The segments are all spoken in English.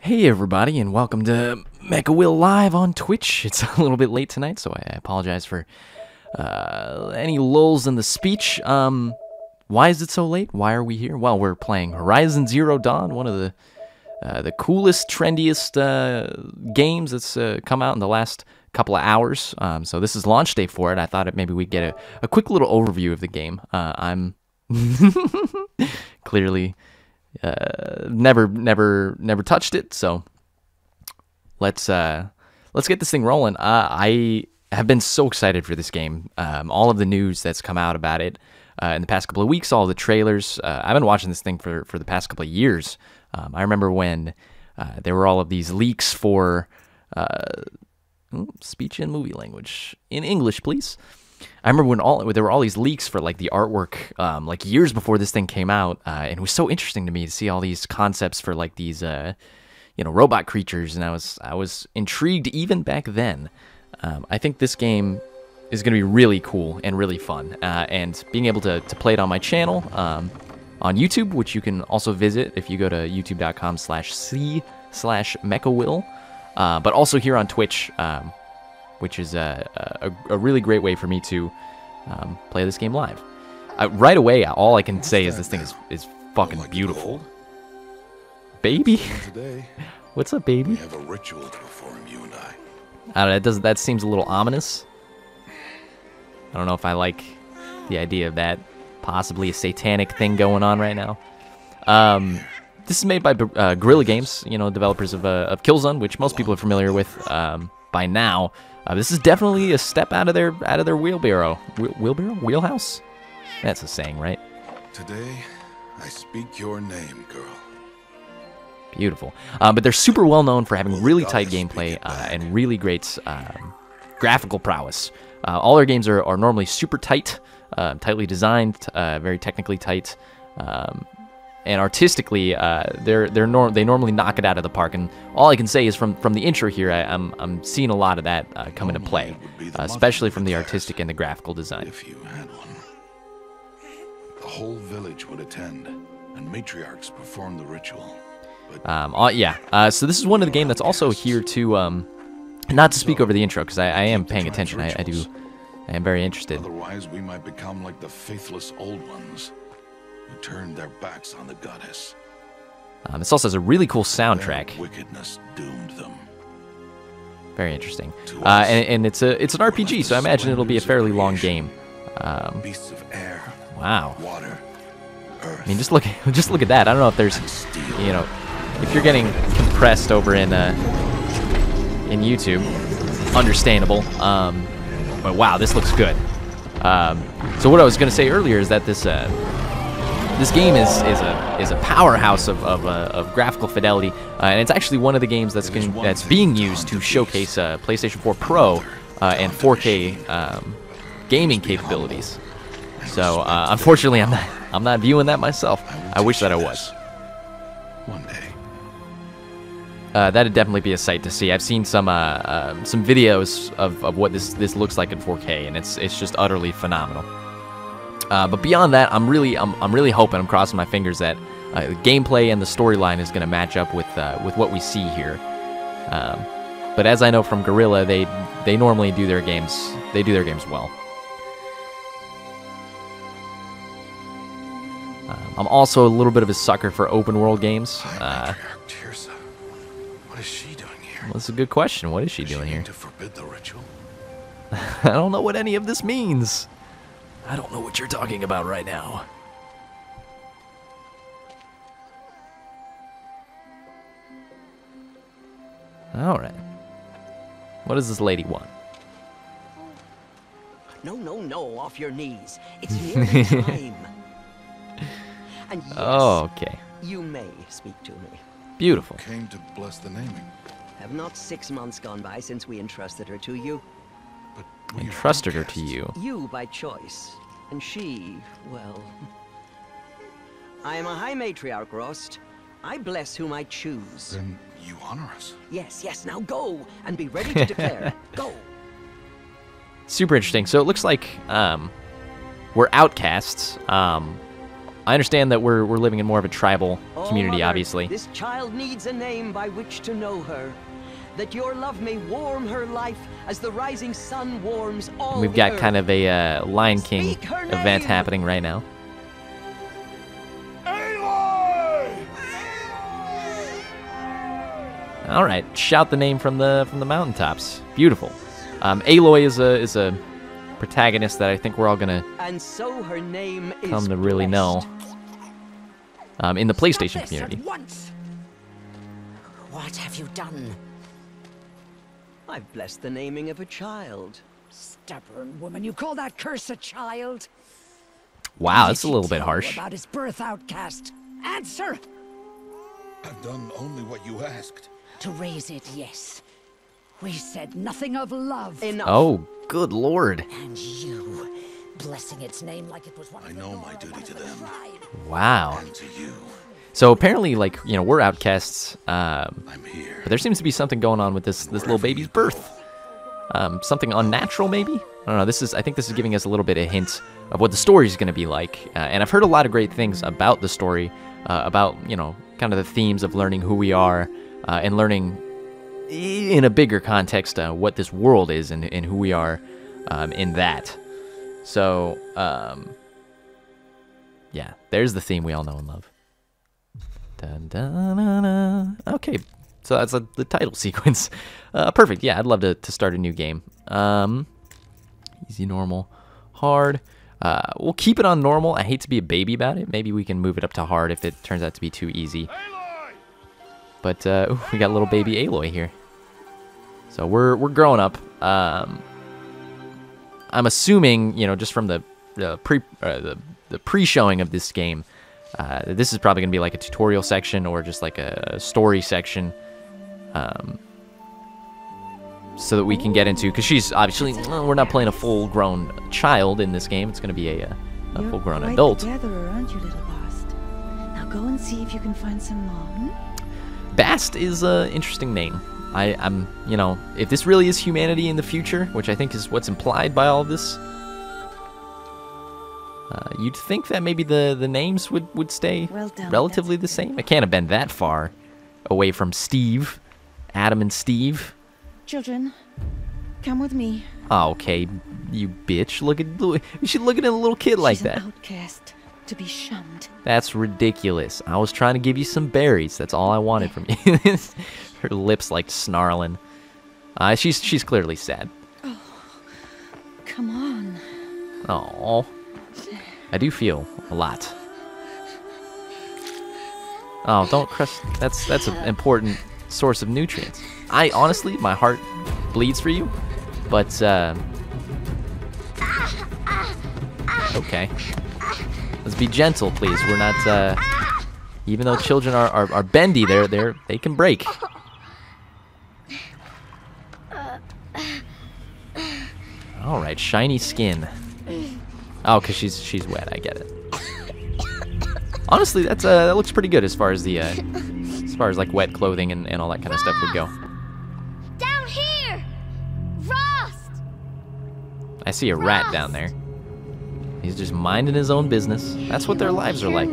Hey everybody, and welcome to MechaWill Live on Twitch. It's a little bit late tonight, so I apologize for any lulls in the speech. Why is it so late? Why are we here? Well, we're playing Horizon Zero Dawn, one of the coolest, trendiest games that's come out in the last couple of hours. So this is launch day for it. I thought maybe we'd get a quick little overview of the game. I'm clearly... never touched it, so let's get this thing rolling. I have been so excited for this game. All of the news that's come out about it in the past couple of weeks, all the trailers. I've been watching this thing for the past couple of years. I remember when there were all of these leaks for speech and movie language in English, please. I remember when there were all these leaks for like the artwork, like years before this thing came out, and it was so interesting to me to see all these concepts for like these, robot creatures, and I was intrigued even back then. I think this game is going to be really cool and really fun, and being able to play it on my channel on YouTube, which you can also visit if you go to youtube.com/c/MechaWill, but also here on Twitch. Which is a really great way for me to play this game live. Right away, all I can say is this thing is fucking beautiful. Baby? What's up, baby? We have a ritual to perform, you and I. I don't know, that seems a little ominous. I don't know if I like the idea of that. Possibly a satanic thing going on right now. This is made by Guerrilla Games, developers of Killzone, which most people are familiar with by now. This is definitely a step out of their wheelhouse. That's a saying, right? Today, I speak your name, girl. Beautiful. But they're super well known for having really tight gameplay and really great graphical prowess. All their games are normally super tight, tightly designed, very technically tight. And artistically, they normally knock it out of the park. And all I can say is from the intro here, I'm seeing a lot of that come into play, especially from the artistic and the graphical design. If you had one, the whole village would attend, and matriarchs perform the ritual. So this is one of the game that's also here to not to speak over the intro because I am paying attention. I am very interested. Otherwise, we might become like the faithless old ones who turned their backs on the goddess. This also has a really cool soundtrack. Their wickedness doomed them. Very interesting. And it's an RPG, so I imagine it'll be a fairly long game. Beasts of air, Wow. water, earth. I mean, just look at that. I don't know if there's, if you're getting compressed over in YouTube, understandable. But wow, this looks good. So what I was going to say earlier is that this game is a powerhouse of graphical fidelity, and it's actually one of the games that's being used to showcase PlayStation 4 Pro and 4K gaming capabilities. So unfortunately, I'm not viewing that myself. I wish that I was. One day. That'd definitely be a sight to see. I've seen some videos of what this looks like in 4K, and it's just utterly phenomenal. But beyond that, I'm really hoping, I'm crossing my fingers that the gameplay and the storyline is going to match up with what we see here. But as I know from Guerrilla, they normally do their games. They do their games well. I'm also a little bit of a sucker for open world games. What is she doing here? Well, that's a good question. What is she doing here? To forbid the ritual? I don't know what any of this means. I don't know what you're talking about right now. All right. What does this lady want? No, off your knees. It's nearly time. And yes, Oh, okay. you may speak to me. Beautiful. Came to bless the naming. Have not 6 months gone by since we entrusted her to you? But we Entrusted her outcasts. to you. You by choice. And she, well... I am a high matriarch, Rost. I bless whom I choose. Then you honor us. Yes, now go, and be ready to declare. Go! Super interesting. So it looks like we're outcasts. I understand that we're living in more of a tribal community, Mother, obviously. This child needs a name by which to know her. That your love may warm her life as the rising sun warms all We've the got earth. kind of a Lion King Speak her event name. happening right now. All right, shout the name from the mountaintops. Beautiful. Aloy is a protagonist that I think we're all gonna And so her name is come to really know in the PlayStation community. What have you done? I've blessed the naming of a child. Stubborn woman, you call that curse a child? Wow, What that's did a she little bit tell you harsh. about his birth, outcast. Answer! I've done only what you asked. To raise it, yes. We said nothing of love. Enough. Oh, good lord. And you, blessing its name like it was one of I the know Nora, my duty one to of the them. tribe. Wow. And to you, So apparently, like, you know, we're outcasts, I'm here. but there seems to be something going on with this little baby's birth. Something unnatural, maybe? I don't know. I think this is giving us a little bit of hint of what the story is going to be like. And I've heard a lot of great things about the story, about, you know, kind of the themes of learning who we are and learning in a bigger context what this world is and who we are in that. So, yeah, there's the theme we all know and love. Dun, dun, dun, dun. Okay, so that's the title sequence. Perfect. Yeah, I'd love to start a new game. Easy, normal, hard. We'll keep it on normal. I hate to be a baby about it. Maybe we can move it up to hard if it turns out to be too easy. But ooh, we got little baby Aloy here. So we're growing up. I'm assuming, you know, just from the pre-showing of this game, this is probably gonna be like a tutorial section or just like a story section, so that we can get into, because she's obviously, we're not playing a full-grown child in this game. It's gonna be a full-grown adult. Together, aren't you, little Bast? Now go and see if you can find some mom. Bast is an interesting name. I'm, you know, if this really is humanity in the future, which I think is what's implied by all of this, you'd think that maybe the names would stay Well done, relatively the same. It can't have been that far away from Steve, Adam and Steve. Children, come with me. Oh, okay, you bitch. You should look at a little kid like She's that. an outcast, to be shunned. That's ridiculous. I was trying to give you some berries. That's all I wanted from you. Her lips like snarling. She's clearly sad. Come on. Oh, I do feel a lot. Oh, don't crush. That's an important source of nutrients. I honestly, my heart bleeds for you, but okay. Let's be gentle, please. We're not. Even though children are bendy, they can break. All right, shiny skin. Oh, cause she's wet. I get it. Honestly, that looks pretty good as far as like wet clothing and all that kind of stuff would go. Down here! Frost! I see a rat down there. He's just minding his own business. That's what their lives are like.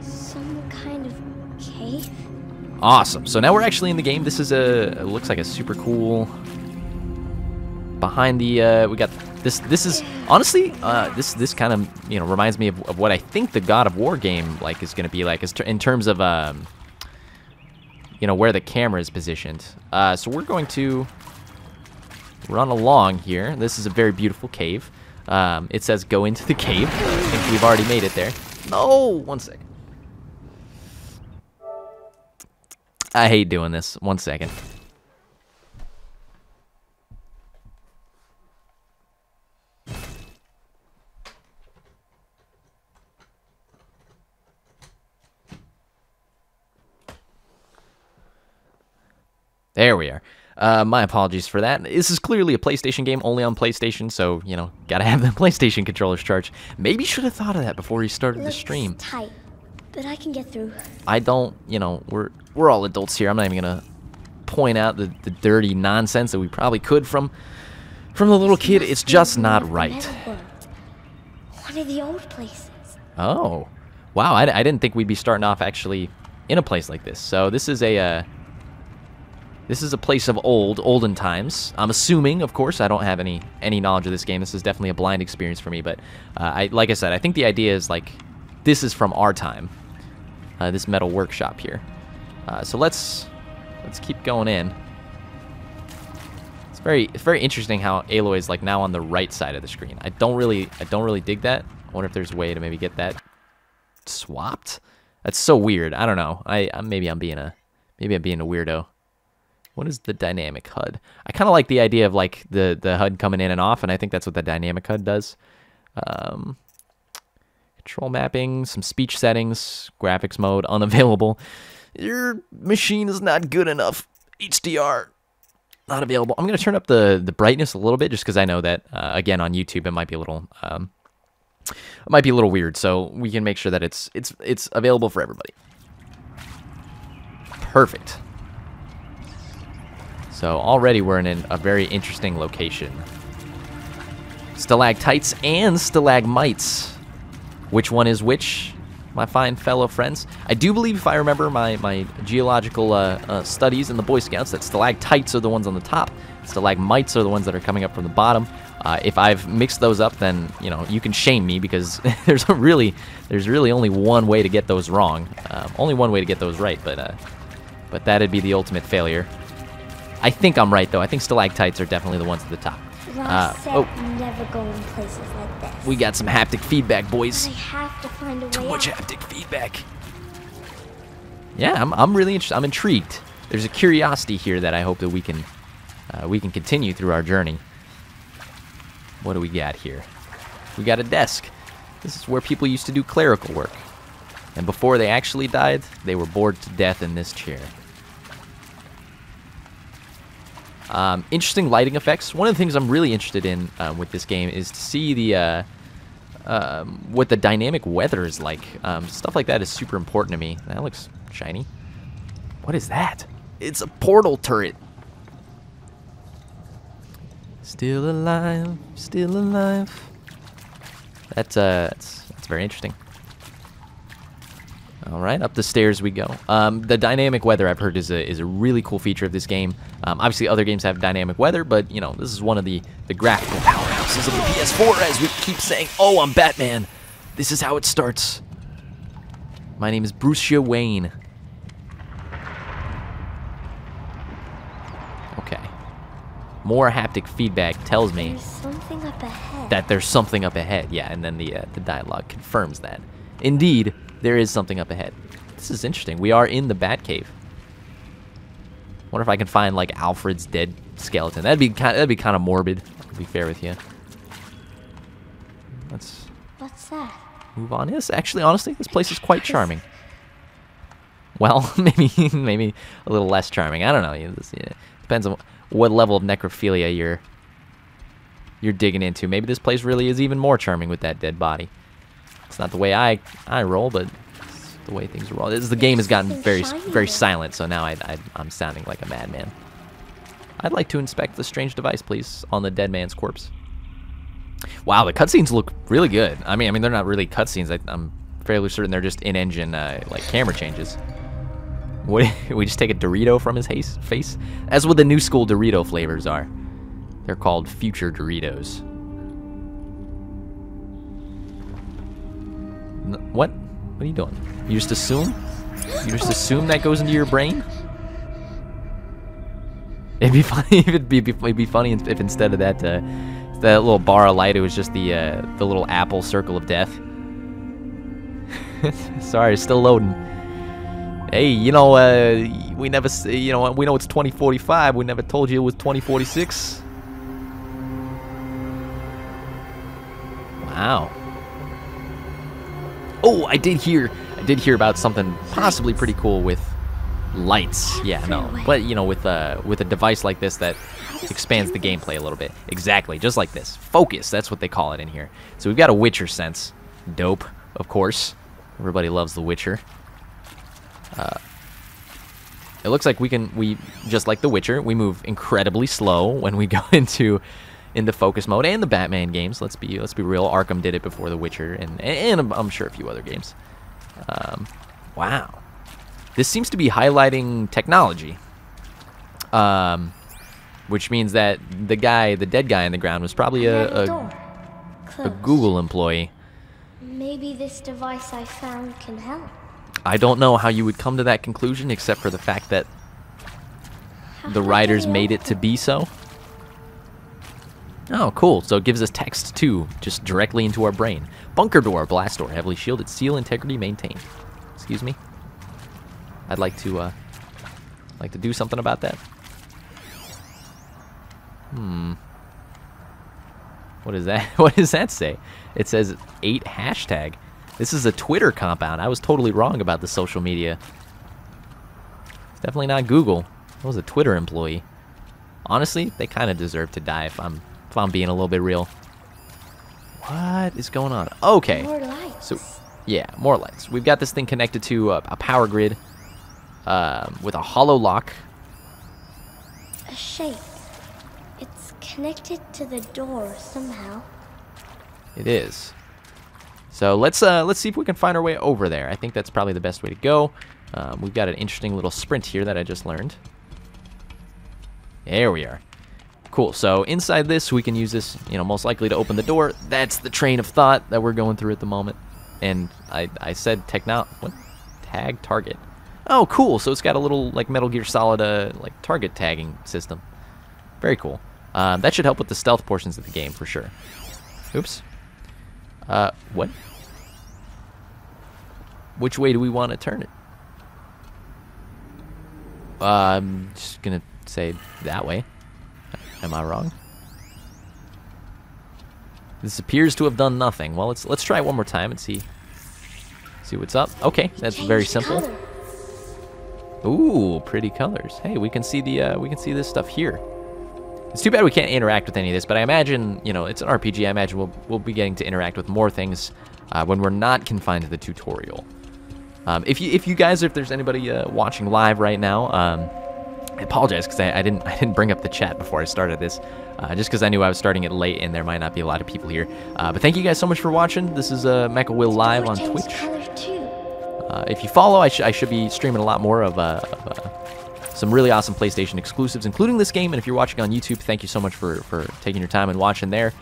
Some kind of cave? Awesome. So now we're actually in the game. This is it looks like a super cool. Behind the we got this. This is honestly this kind of, you know, reminds me of what I think the God of War game like is going to be like in terms of you know, where the camera is positioned. So we're going to run along here. This is a very beautiful cave. It says go into the cave. I think we've already made it there. No, 1 second. I hate doing this. 1 second. There we are. My apologies for that. This is clearly a PlayStation game, only on PlayStation, so, you know, gotta have the PlayStation controllers charged. Maybe should have thought of that before he started the stream. Looks tight, but I can get through. I don't, you know, we're all adults here. I'm not even gonna point out the dirty nonsense that we probably could from the little kid. It's just not right. One of the old places. Oh, wow! I didn't think we'd be starting off actually in a place like this. So this is a place of olden times. I'm assuming, of course, I don't have any knowledge of this game. This is definitely a blind experience for me. But like I said, I think the idea is like this is from our time. This metal workshop here. So let's keep going in. It's very interesting how Aloy is like now on the right side of the screen. I don't really dig that. I wonder if there's a way to maybe get that swapped. That's so weird. I don't know. Maybe I'm being a weirdo. What is the dynamic HUD? I kind of like the idea of like the HUD coming in and off, and I think that's what the dynamic HUD does. Control mapping, some speech settings, graphics mode unavailable. Your machine is not good enough. HDR not available. I'm gonna turn up the brightness a little bit just because I know that again on YouTube it might be a little weird. So we can make sure that it's available for everybody. Perfect. So already we're in a very interesting location. Stalactites and stalagmites. Which one is which, my fine fellow friends? I do believe, if I remember my geological studies in the Boy Scouts, that stalactites are the ones on the top. Stalagmites are the ones that are coming up from the bottom. If I've mixed those up, then you can shame me because there's really only one way to get those wrong. Only one way to get those right, but that'd be the ultimate failure. I think I'm right though. I think stalactites are definitely the ones at the top. Ross said never go in places like this. We got some haptic feedback, boys. I have to find a way Too much out. haptic feedback. Yeah, I'm really interested. I'm intrigued. There's a curiosity here that I hope that we can continue through our journey. What do we got here? We got a desk. This is where people used to do clerical work. And before they actually died, they were bored to death in this chair. Interesting lighting effects. One of the things I'm really interested in with this game is to see the what the dynamic weather is like. Stuff like that is super important to me. That looks shiny. What is that? It's a portal turret. Still alive, still alive. That's very interesting. All right, up the stairs we go. The dynamic weather, I've heard, is a really cool feature of this game. Obviously, other games have dynamic weather, but this is one of the graphical powerhouses of the PS4. As we keep saying, "Oh, I'm Batman." This is how it starts. My name is Bruce Wayne. Okay. More haptic feedback tells me There's something up ahead. that there's something up ahead. Yeah, and then the dialogue confirms that. Indeed, there is something up ahead. This is interesting. We are in the Batcave. Wonder if I can find like Alfred's dead skeleton. That'd be kind of morbid. To be fair with you. Let's What's that? move on. Yes, actually, honestly, this place is quite charming. Well, maybe a little less charming. I don't know. Depends on what level of necrophilia you're digging into. Maybe this place really is even more charming with that dead body. It's not the way I roll, but it's the way things roll. The game has gotten very silent, so now I'm sounding like a madman. I'd like to inspect the strange device, please, on the dead man's corpse. Wow, the cutscenes look really good. I mean, they're not really cutscenes. I'm fairly certain they're just in-engine like camera changes. What, we just take a Dorito from his face? That's what the new school Dorito flavors are. They're called future Doritos. What? What are you doing? You just assume? You just assume that goes into your brain? It'd be funny. It'd be funny if instead of that little bar of light, it was just the little apple circle of death. Sorry, it's still loading. Hey, we never, we know it's 2045. We never told you it was 2046. Wow. Oh, I did hear about something possibly pretty cool with lights. Yeah, no, but with a device like this that expands the gameplay a little bit. Exactly, just like this. Focus, that's what they call it in here. So we've got a Witcher sense. Dope, of course. Everybody loves The Witcher. It looks like we just like The Witcher, we move incredibly slow when we go into into focus mode, and the Batman games. Let's be real. Arkham did it before The Witcher, and I'm sure a few other games. Wow, this seems to be highlighting technology, which means that the dead guy in the ground was probably a Google employee. Maybe this device I found can help. I don't know how you would come to that conclusion, except for the fact that the writers made it to be so. Oh, cool. So it gives us text, too, just directly into our brain. Bunker door, blast door, heavily shielded, seal integrity maintained. Excuse me? I'd like to do something about that. What is that? What does that say? It says 8 hashtag. This is a Twitter compound. I was totally wrong about the social media. It's definitely not Google. That was a Twitter employee. Honestly, they kind of deserve to die if I'm being a little bit real. What is going on? Okay. More lights. So, yeah, more lights. We've got this thing connected to a power grid with a hollow lock. A shape. It's connected to the door somehow. It is. So let's see if we can find our way over there. I think that's probably the best way to go. We've got an interesting little sprint here that I just learned. There we are. Cool. So inside this, we can use this, most likely to open the door. That's the train of thought that we're going through at the moment. And I said what? Tag target. Oh, cool. So it's got a little like Metal Gear Solid like target tagging system. Very cool. That should help with the stealth portions of the game for sure. Oops. What? Which way do we want to turn it? I'm just gonna say that way. Am I wrong? This appears to have done nothing. Well, let's try it one more time and see what's up. Okay, that's very simple. Ooh, pretty colors. Hey, we can see this stuff here. It's too bad we can't interact with any of this, but I imagine, it's an RPG. I imagine we'll be getting to interact with more things when we're not confined to the tutorial. If there's anybody watching live right now, I apologize because I didn't bring up the chat before I started this, just because I knew I was starting it late and there might not be a lot of people here. But thank you guys so much for watching. This is MechaWill live on Twitch. If you follow, I should be streaming a lot more of some really awesome PlayStation exclusives, including this game. And if you're watching on YouTube, thank you so much for taking your time and watching there.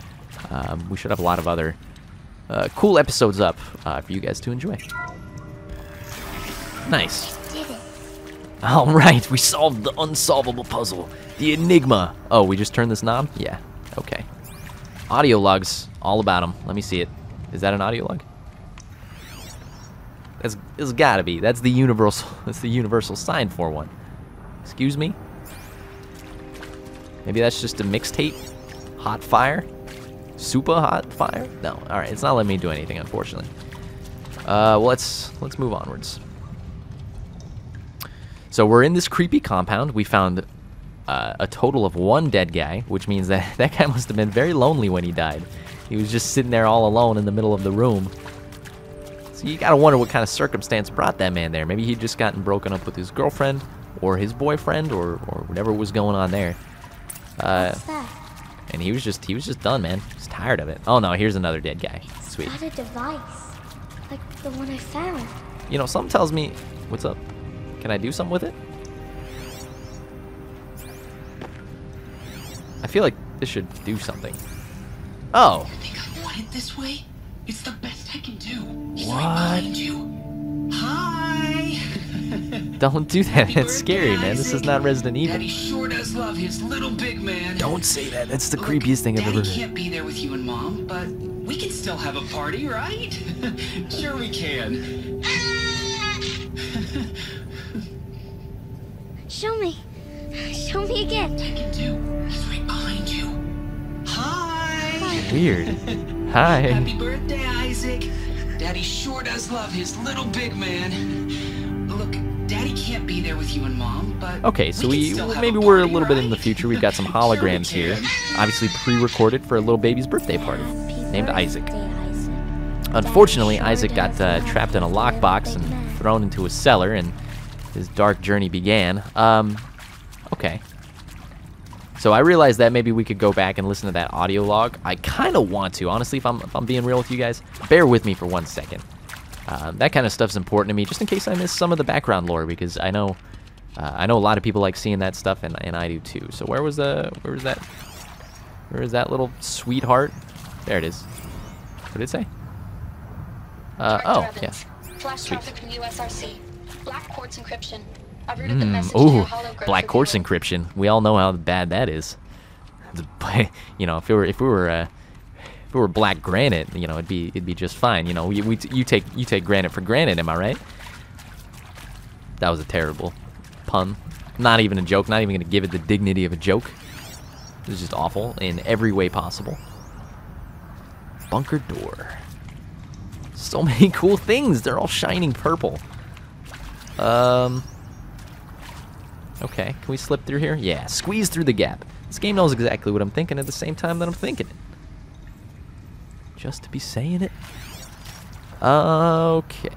We should have a lot of other cool episodes up for you guys to enjoy. Nice. All right, we solved the unsolvable puzzle, the enigma. Oh, we just turned this knob? Yeah, okay. Audio logs, all about them. Let me see it. Is that an audio log? It's gotta be. That's the universal sign for one. Excuse me? Maybe that's just a mixtape? Hot fire? Super hot fire? No, alright, it's not letting me do anything, unfortunately. Well, let's move onwards. So we're in this creepy compound. We found a total of 1 dead guy, which means that that guy must have been very lonely when he died. He was just sitting there all alone in the middle of the room. So you gotta wonder what kind of circumstance brought that man there. Maybe he'd just gotten broken up with his girlfriend, or his boyfriend, or whatever was going on there. What's that? And he was just done, man. He's tired of it. Oh no, here's another dead guy. Sweet. It's not a device, like the one I found. Something tells me... What's up? Can I do something with it? I feel like this should do something. Oh. I think I want it this way. It's the best I can do. He's what? right behind you. Hi. Don't do that. That's scary, man. This is not Resident Evil. Daddy sure does love his little big man. Don't say that. That's the creepiest thing I've ever heard. Daddy can't be there with you and Mom, but we can still have a party, right? Sure we can. Show me. Show me again. I can do. He's right behind you. Hi. Weird. Hi. Happy birthday, Isaac. Daddy sure does love his little big man. Look, Daddy can't be there with you and Mom, but okay, so maybe we're a little bit in the future. We've got some holograms here, obviously pre-recorded for a little baby's birthday party named Isaac. Unfortunately, Isaac got trapped in a lockbox and thrown into a cellar, and his dark journey began. Okay. So I realized that maybe we could go back and listen to that audio log. I kind of want to, honestly, if I'm being real with you guys. Bear with me for 1 second. That kind of stuff's important to me, just in case I miss some of the background lore, because I know a lot of people like seeing that stuff, and I do too. So where was that little sweetheart? There it is. What did it say? Oh, yeah. Flash Sweet. traffic from USRC. Black quartz encryption. I've routed the message to your Ooh, hologram black for quartz viewing. encryption. We all know how bad that is. You know, if we were black granite, you know, it'd be just fine. You know, you take granite for granted. Am I right? That was a terrible pun. Not even a joke. Not even gonna give it the dignity of a joke. It was just awful in every way possible. Bunker door. So many cool things. They're all shining purple. Okay, can we slip through here? Yeah, squeeze through the gap. This game knows exactly what I'm thinking at the same time that I'm thinking it. Just to be saying it. Okay.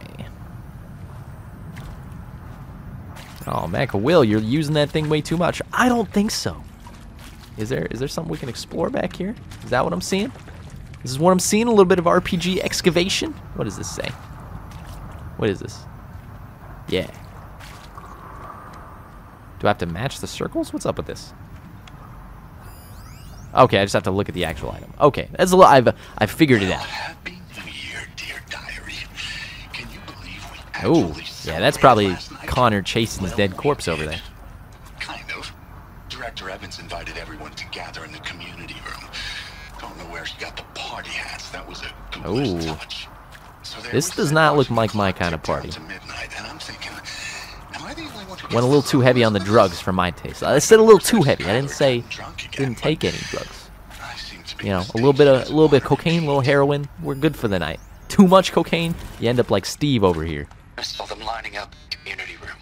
Oh, MechaWill, you're using that thing way too much. I don't think so. Is there something we can explore back here? Is that what I'm seeing? This is what I'm seeing, a little bit of RPG excavation. What does this say? What is this? Yeah. Do I have to match the circles? What's up with this? Okay, I just have to look at the actual item. Okay, that's a little. I've figured it out. Happy New Year, dear diary. Can you believe we Oh, actually yeah, that's celebrated probably last night? Connor chasing his dead Well, corpse we over did. there. Kind of. Director Evans invited everyone to gather in the community room. Don't know where she got the party hats. That was a good Oh. touch. So there This was does that not look watching like the my clock kind of tick down party. to midnight, and I'm thinking, am I the only one who Went a gets little too heavy on the drugs for my taste. I said a little too heavy. I didn't say didn't take any drugs. I seem to be You know, a mistaken little bit as of cocaine, a little heroin. We're good for the night. Too much cocaine, you end up like Steve over here. I saw them lining up in the community room.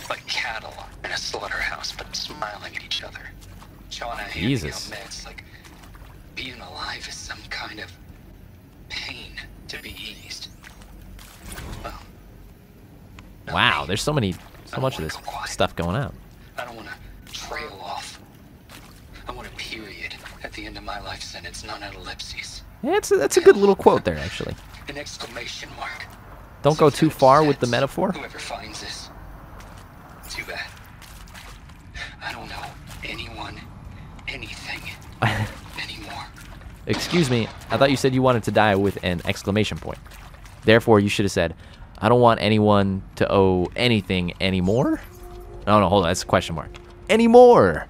Like cattle in a slaughterhouse, but smiling at each other. Shauna handing Jesus. out meds like being alive is some kind of pain to be eased. Well, not Wow, me. there's so much of this stuff going on. I don't want to trail off. I want a period at the end of my life sentence, not an ellipses. Yeah, that's a good little quote there, actually. An exclamation mark. Don't go Some too kind of far with the sense. metaphor. Whoever finds this. Too bad. I don't know anyone, anything, anymore. Excuse me, I thought you said you wanted to die with an exclamation point. Therefore, you should have said, I don't want anyone to owe anything anymore. No, hold on, that's a question mark. Anymore.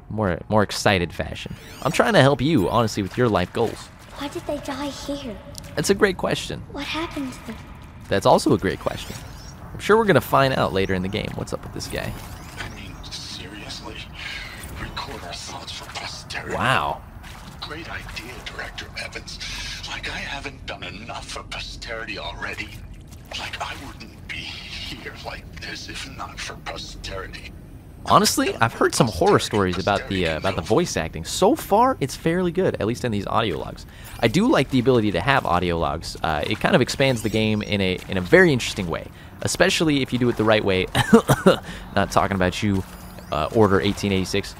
More excited fashion. I'm trying to help you, honestly, with your life goals. Why did they die here? That's a great question. What happened to them? That's also a great question. I'm sure we're going to find out later in the game. What's up with this guy? I mean, seriously? Record our thoughts for posterity. Wow. Great idea, Director Evans. Like I haven't done enough for posterity already. Like I wouldn't be here like this if not for posterity. Honestly, I've heard some horror stories about the voice acting. So far, it's fairly good, at least in these audio logs. I do like the ability to have audio logs. It kind of expands the game in a very interesting way, especially if you do it the right way. Not talking about you, Order 1886.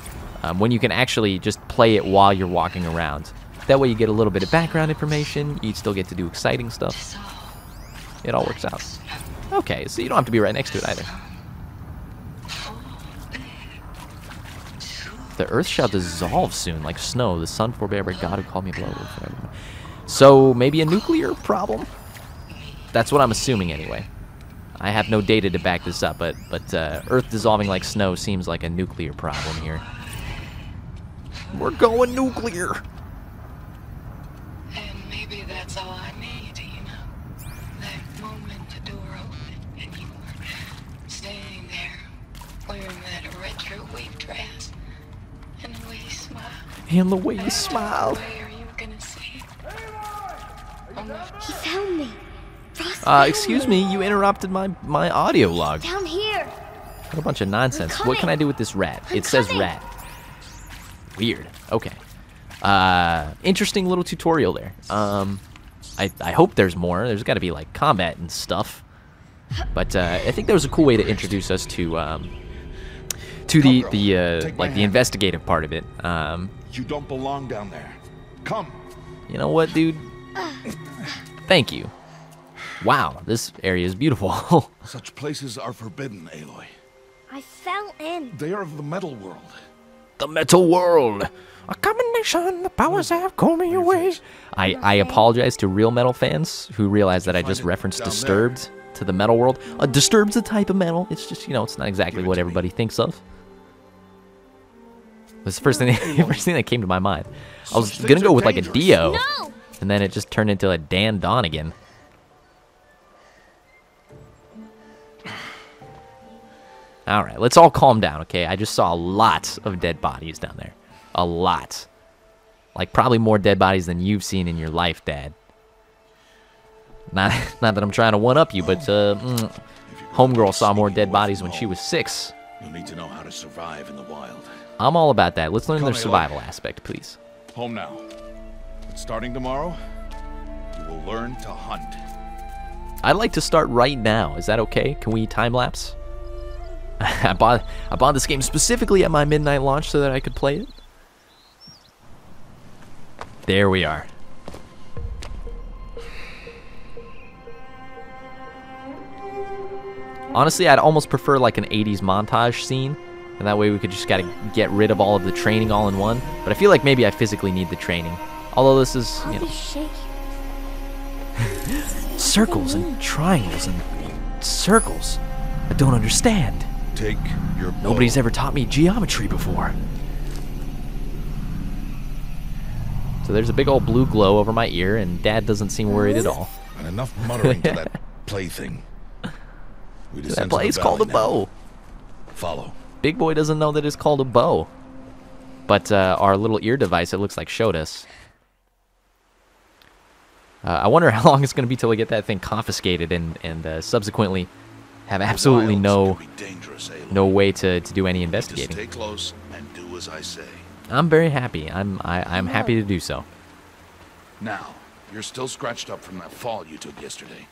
When you can actually just play it while you're walking around. That way you get a little bit of background information. You still get to do exciting stuff. It all works out. Okay, so you don't have to be right next to it either. The earth shall dissolve soon, like snow. The sun forbear by God who called me below. So, maybe a nuclear problem? That's what I'm assuming anyway. I have no data to back this up, but earth dissolving like snow seems like a nuclear problem here. We're going nuclear! And maybe that's all I need, you know? That moment the door opened and you were standing there wearing that retro weave dress and the way you smiled. And the way you smiled. Where are you gonna see? He found me. Ross found Excuse me, you interrupted my audio log. Down here. What a bunch of nonsense. I'm What can coming. I do with this rat? I'm It says coming. rat. Weird. Okay. Interesting little tutorial there. I hope there's more. There's got to be like combat and stuff. But I think that was a cool way to introduce us to to the investigative part of it. You don't belong down there. Come. You know what, dude? Thank you. Wow, this area is beautiful. Such places are forbidden, Aloy. I fell in. They are of the metal world. The metal world. A combination, the powers have called me away. I apologize to real metal fans who realize that I just referenced Disturbed to the metal world. Disturbed's a type of metal. It's just, you know, it's not exactly what everybody thinks of. That's the first thing that came to my mind. I was gonna go with like a Dio, and then it just turned into a Dan Donegan. All right, let's all calm down, okay? I just saw a lot of dead bodies down there. A lot. Like, probably more dead bodies than you've seen in your life, Dad. Not that I'm trying to one-up you, but Homegirl saw more dead bodies when she was 6. You'll need to know how to survive in the wild. I'm all about that. Let's learn their survival aspect, please. Home now. But starting tomorrow, you will learn to hunt. I'd like to start right now. Is that okay? Can we time-lapse? I bought this game specifically at my midnight launch so that I could play it. There we are. Honestly, I'd almost prefer like an 80s montage scene, and that way we could just gotta get rid of all of the training all in one. But I feel like maybe I physically need the training. Although this is, you know, circles and triangles and circles. I don't understand. Take your bow. Nobody's ever taught me geometry before. So there's a big old blue glow over my ear, and Dad doesn't seem worried at all. And enough muttering to that plaything. That play's called a bow. Follow. Big boy doesn't know that it's called a bow. But our little ear device, it looks like, showed us. I wonder how long it's going to be till we get that thing confiscated and subsequently have absolutely no way to do any investigating. Stay close and do as I say. I'm very happy. I'm happy to do so. Now, you're still scratched up from that fall you took yesterday.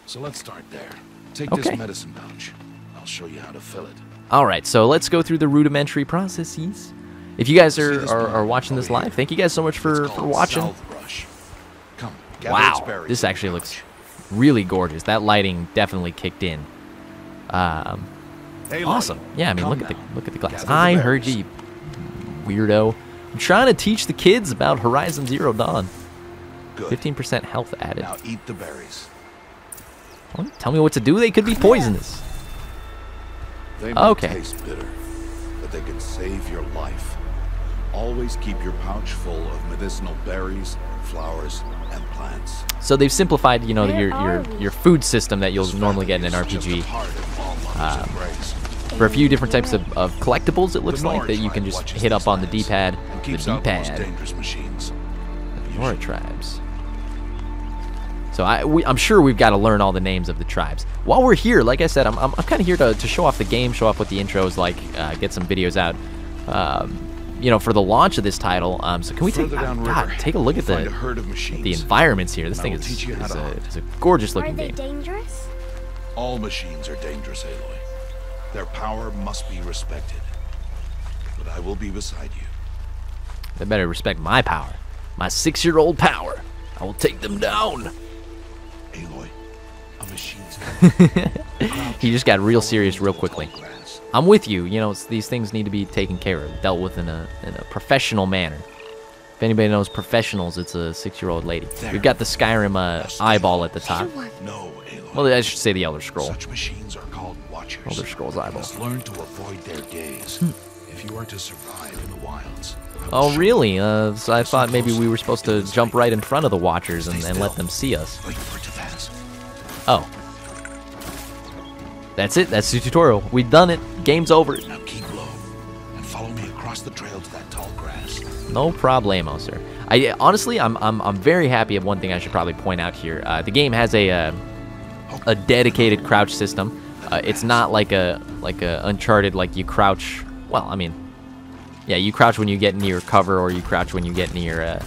So let's start there. Take Okay. this medicine pouch. I'll show you how to fill it. All right, so let's go through the rudimentary processes. If you guys are watching this live, thank you guys so much for watching. Come, Wow, this actually looks really gorgeous. That lighting definitely kicked in. Awesome. Yeah, I mean, look at the glass. I heard you, you weirdo. I'm trying to teach the kids about Horizon Zero Dawn. 15% health added. Now eat the berries. Well, tell me what to do. They could be poisonous. They might Okay. taste bitter, but they can save your life. Always keep your pouch full of medicinal berries, flowers, and plants. So they've simplified, you know, your food system that you'll normally get in an RPG. For a few different types of collectibles, it looks like, that you can just hit up on the D-pad. The D-pad. Nora tribes. So I'm sure we've got to learn all the names of the tribes. While we're here, like I said, I'm kind of here to show off the game, show off what the intro is like, get some videos out, you know, for the launch of this title. So can we take a look at the environments here? This thing is a gorgeous looking game. Are they dangerous? All machines are dangerous, Aloy. Their power must be respected. But I will be beside you. They better respect my power. My 6-year-old power. I will take them down. Aloy, a machine's He just got real serious real quickly. I'm with you. You know, these things need to be taken care of, dealt with in a professional manner. If anybody knows professionals, it's a 6-year-old lady. We've got the Skyrim eyeball at the top. No, Aloy. Well, I should say the Elder Scroll. Such machines are called watchers. Elder Scrolls eyeball. You must learn to avoid their gaze if you are to survive in the wilds. Oh, really? So I thought maybe we were supposed to jump right in front of the Watchers and let them see us. Wait for it to pass. Oh. That's it. That's the tutorial. We've done it. Game's over. Now keep low and follow me across the trail to that tall grass. No problemo, sir. Honestly, I'm very happy of one thing I should probably point out here. The game has a dedicated crouch system. It's not like a Uncharted, like you crouch. Well, I mean, yeah, you crouch when you get near cover, or you crouch when you get near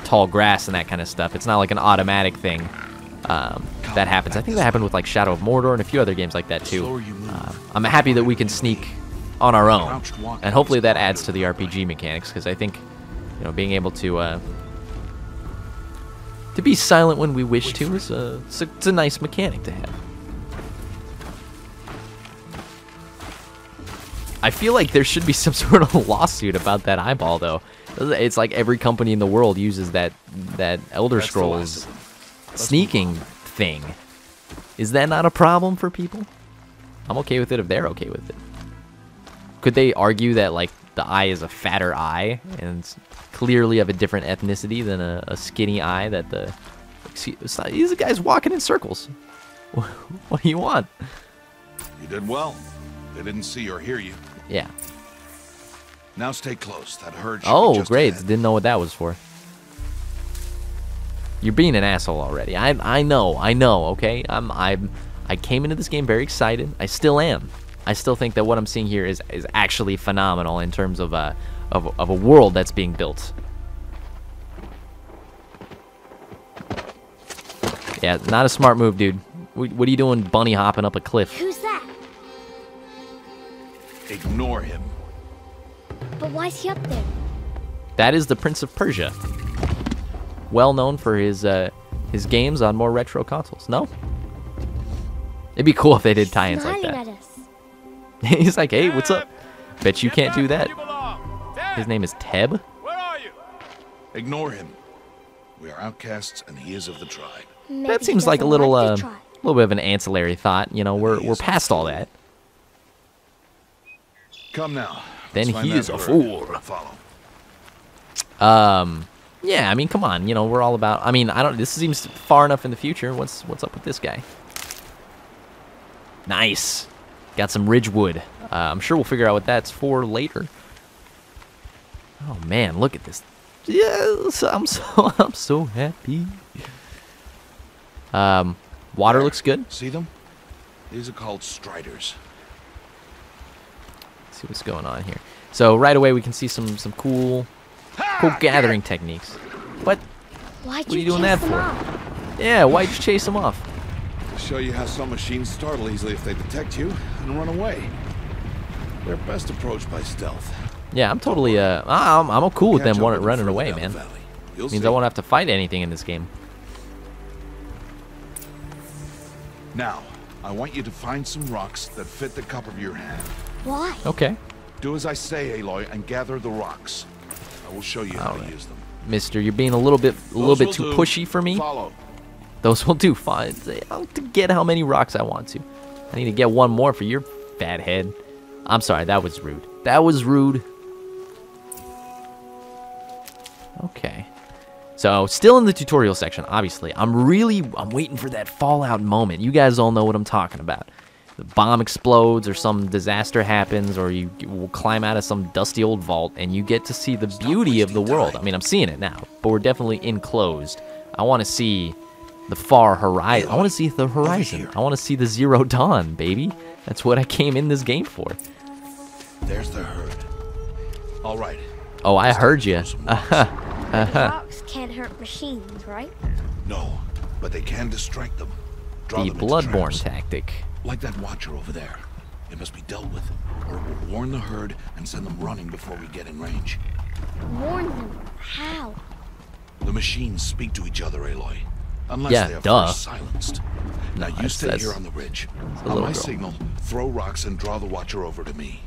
tall grass and that kind of stuff. It's not like an automatic thing that happens. I think that happened with like Shadow of Mordor and a few other games like that too. I'm happy that we can sneak on our own, and hopefully that adds to the RPG mechanics, because I think, you know, being able to be silent when we wish to is it's a nice mechanic to have. I feel like there should be some sort of lawsuit about that eyeball, though. It's like every company in the world uses that Elder Scrolls sneaking thing. Is that not a problem for people? I'm okay with it if they're okay with it. Could they argue that, like, the eye is a fatter eye and it's clearly of a different ethnicity than a skinny eye that the... These guys walking in circles. What do you want? You did well. They didn't see or hear you. Yeah. Now stay close. That herd should be Oh, just great. ahead. Didn't know what that was for. You're being an asshole already. I know, okay? I came into this game very excited. I still am. I still think that what I'm seeing here is actually phenomenal in terms of a world that's being built. Yeah, not a smart move, dude. What are you doing bunny hopping up a cliff? Who's that? Ignore him. But why's he up there? That is the Prince of Persia. Well known for his games on more retro consoles. No? It'd be cool if they did tie-ins like that. Smiling at us. He's like, hey, what's up? Bet you can't do that. His name is Teb? Where are you? Ignore him. We are outcasts, and he is of the tribe. Maybe That he seems like a doesn't little like the tribe. little bit of an ancillary thought. You know, we're past all that. Come now. Then Let's find he that is a herd. fool. Follow. Yeah, I mean, come on. You know, we're all about... I mean, this seems far enough in the future. What's up with this guy? Nice. Got some Ridgewood. I'm sure we'll figure out what that's for later. Oh, man, look at this. Yes, I'm so happy. Water looks good. See them? These are called striders. Let's see what's going on here. So right away we can see some cool gathering techniques. What? Why'd What are you doing that chase them for? off? Yeah, why'd you chase him off? To show you how some machines startle easily if they detect you and run away. They're best approached by stealth. Yeah, I'm totally I'm cool with them Catch up with running further away, down the man. valley. You'll Means see. I won't have to fight anything in this game. Now, I want you to find some rocks that fit the cup of your hand. Why? Okay. Do as I say, Aloy, and gather the rocks. I will show you how All right. to use them. Mister, you're being a little bit Those will too do. pushy for me. Follow. Those will do fine. I'll get how many rocks I want to. I need to get one more for your fat head. I'm sorry, that was rude. That was rude. Okay. So, still in the tutorial section, obviously. I'm waiting for that Fallout moment. You guys all know what I'm talking about. The bomb explodes, or some disaster happens, or you will climb out of some dusty old vault, and you get to see the beauty of the world. I mean, I'm seeing it now, but we're definitely enclosed. I want to see the far horizon. I want to see the horizon. I want to see the Zero Dawn, baby. That's what I came in this game for. There's the herd. All right. Oh, I heard you. Rocks can't hurt machines, right? No, but they can distract them. Draw The them into Bloodborne traps. tactic. Like that watcher over there. It must be dealt with, or it will warn the herd and send them running before we get in range. Warn them. How? The machines speak to each other, Aloy. Unless Yeah, they are duh. first silenced. Now you stay that's- here on the ridge. a On little my girl. signal, throw rocks and draw the watcher over to me.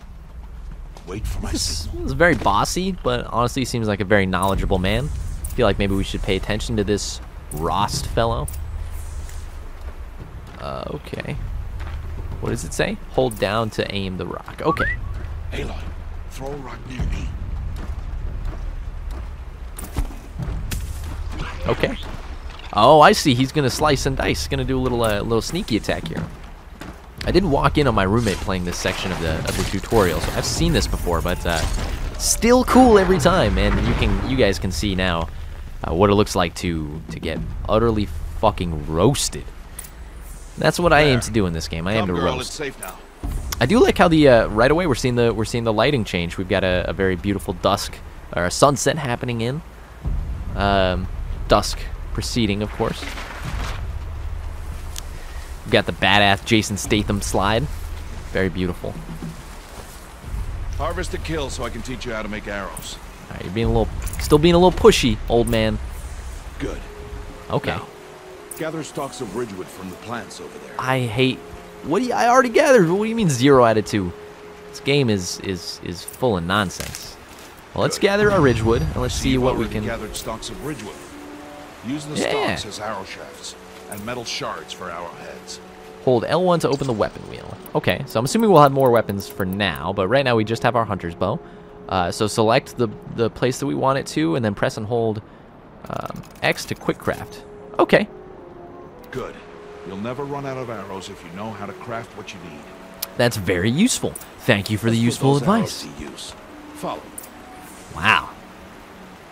Wait for my This signal. is very bossy, but honestly seems like a very knowledgeable man. I feel like maybe we should pay attention to this Rost fellow. Okay. What does it say? Hold down to aim the rock. Okay. Aloy, throw a rock near me. Okay. Oh, I see. He's gonna slice and dice. Gonna do a little sneaky attack here. I did walk in on my roommate playing this section of the tutorial, so I've seen this before, but still cool every time. And you guys can see now what it looks like to get utterly fucking roasted. That's what I aim to do in this game. I aim to Girl, it's roast. safe now. I do like how the right away we're seeing the lighting change. We've got a very beautiful dusk or a sunset happening in. Dusk preceding, of course. We've got the badass Jason Statham slide. Very beautiful. Harvest a kill so I can teach you how to make arrows. All right, you're still being a little pushy, old man. Good. Okay. Now, gather stalks of ridgewood from the plants over there. I already gathered. What do you mean 0 out of 2? This game is full of nonsense. Well, let's gather our ridgewood and let's see what we can. Gathered stalks of ridgewood. Use the stalks as arrow shafts and metal shards for arrowheads. Hold L1 to open the weapon wheel. Okay, so I'm assuming we'll have more weapons for now, but right now we just have our hunter's bow. So select the place that we want it to, and then press and hold X to quick craft. Okay. Good. You'll never run out of arrows if you know how to craft what you need. That's very useful. Thank you for the useful advice. Follow. Wow.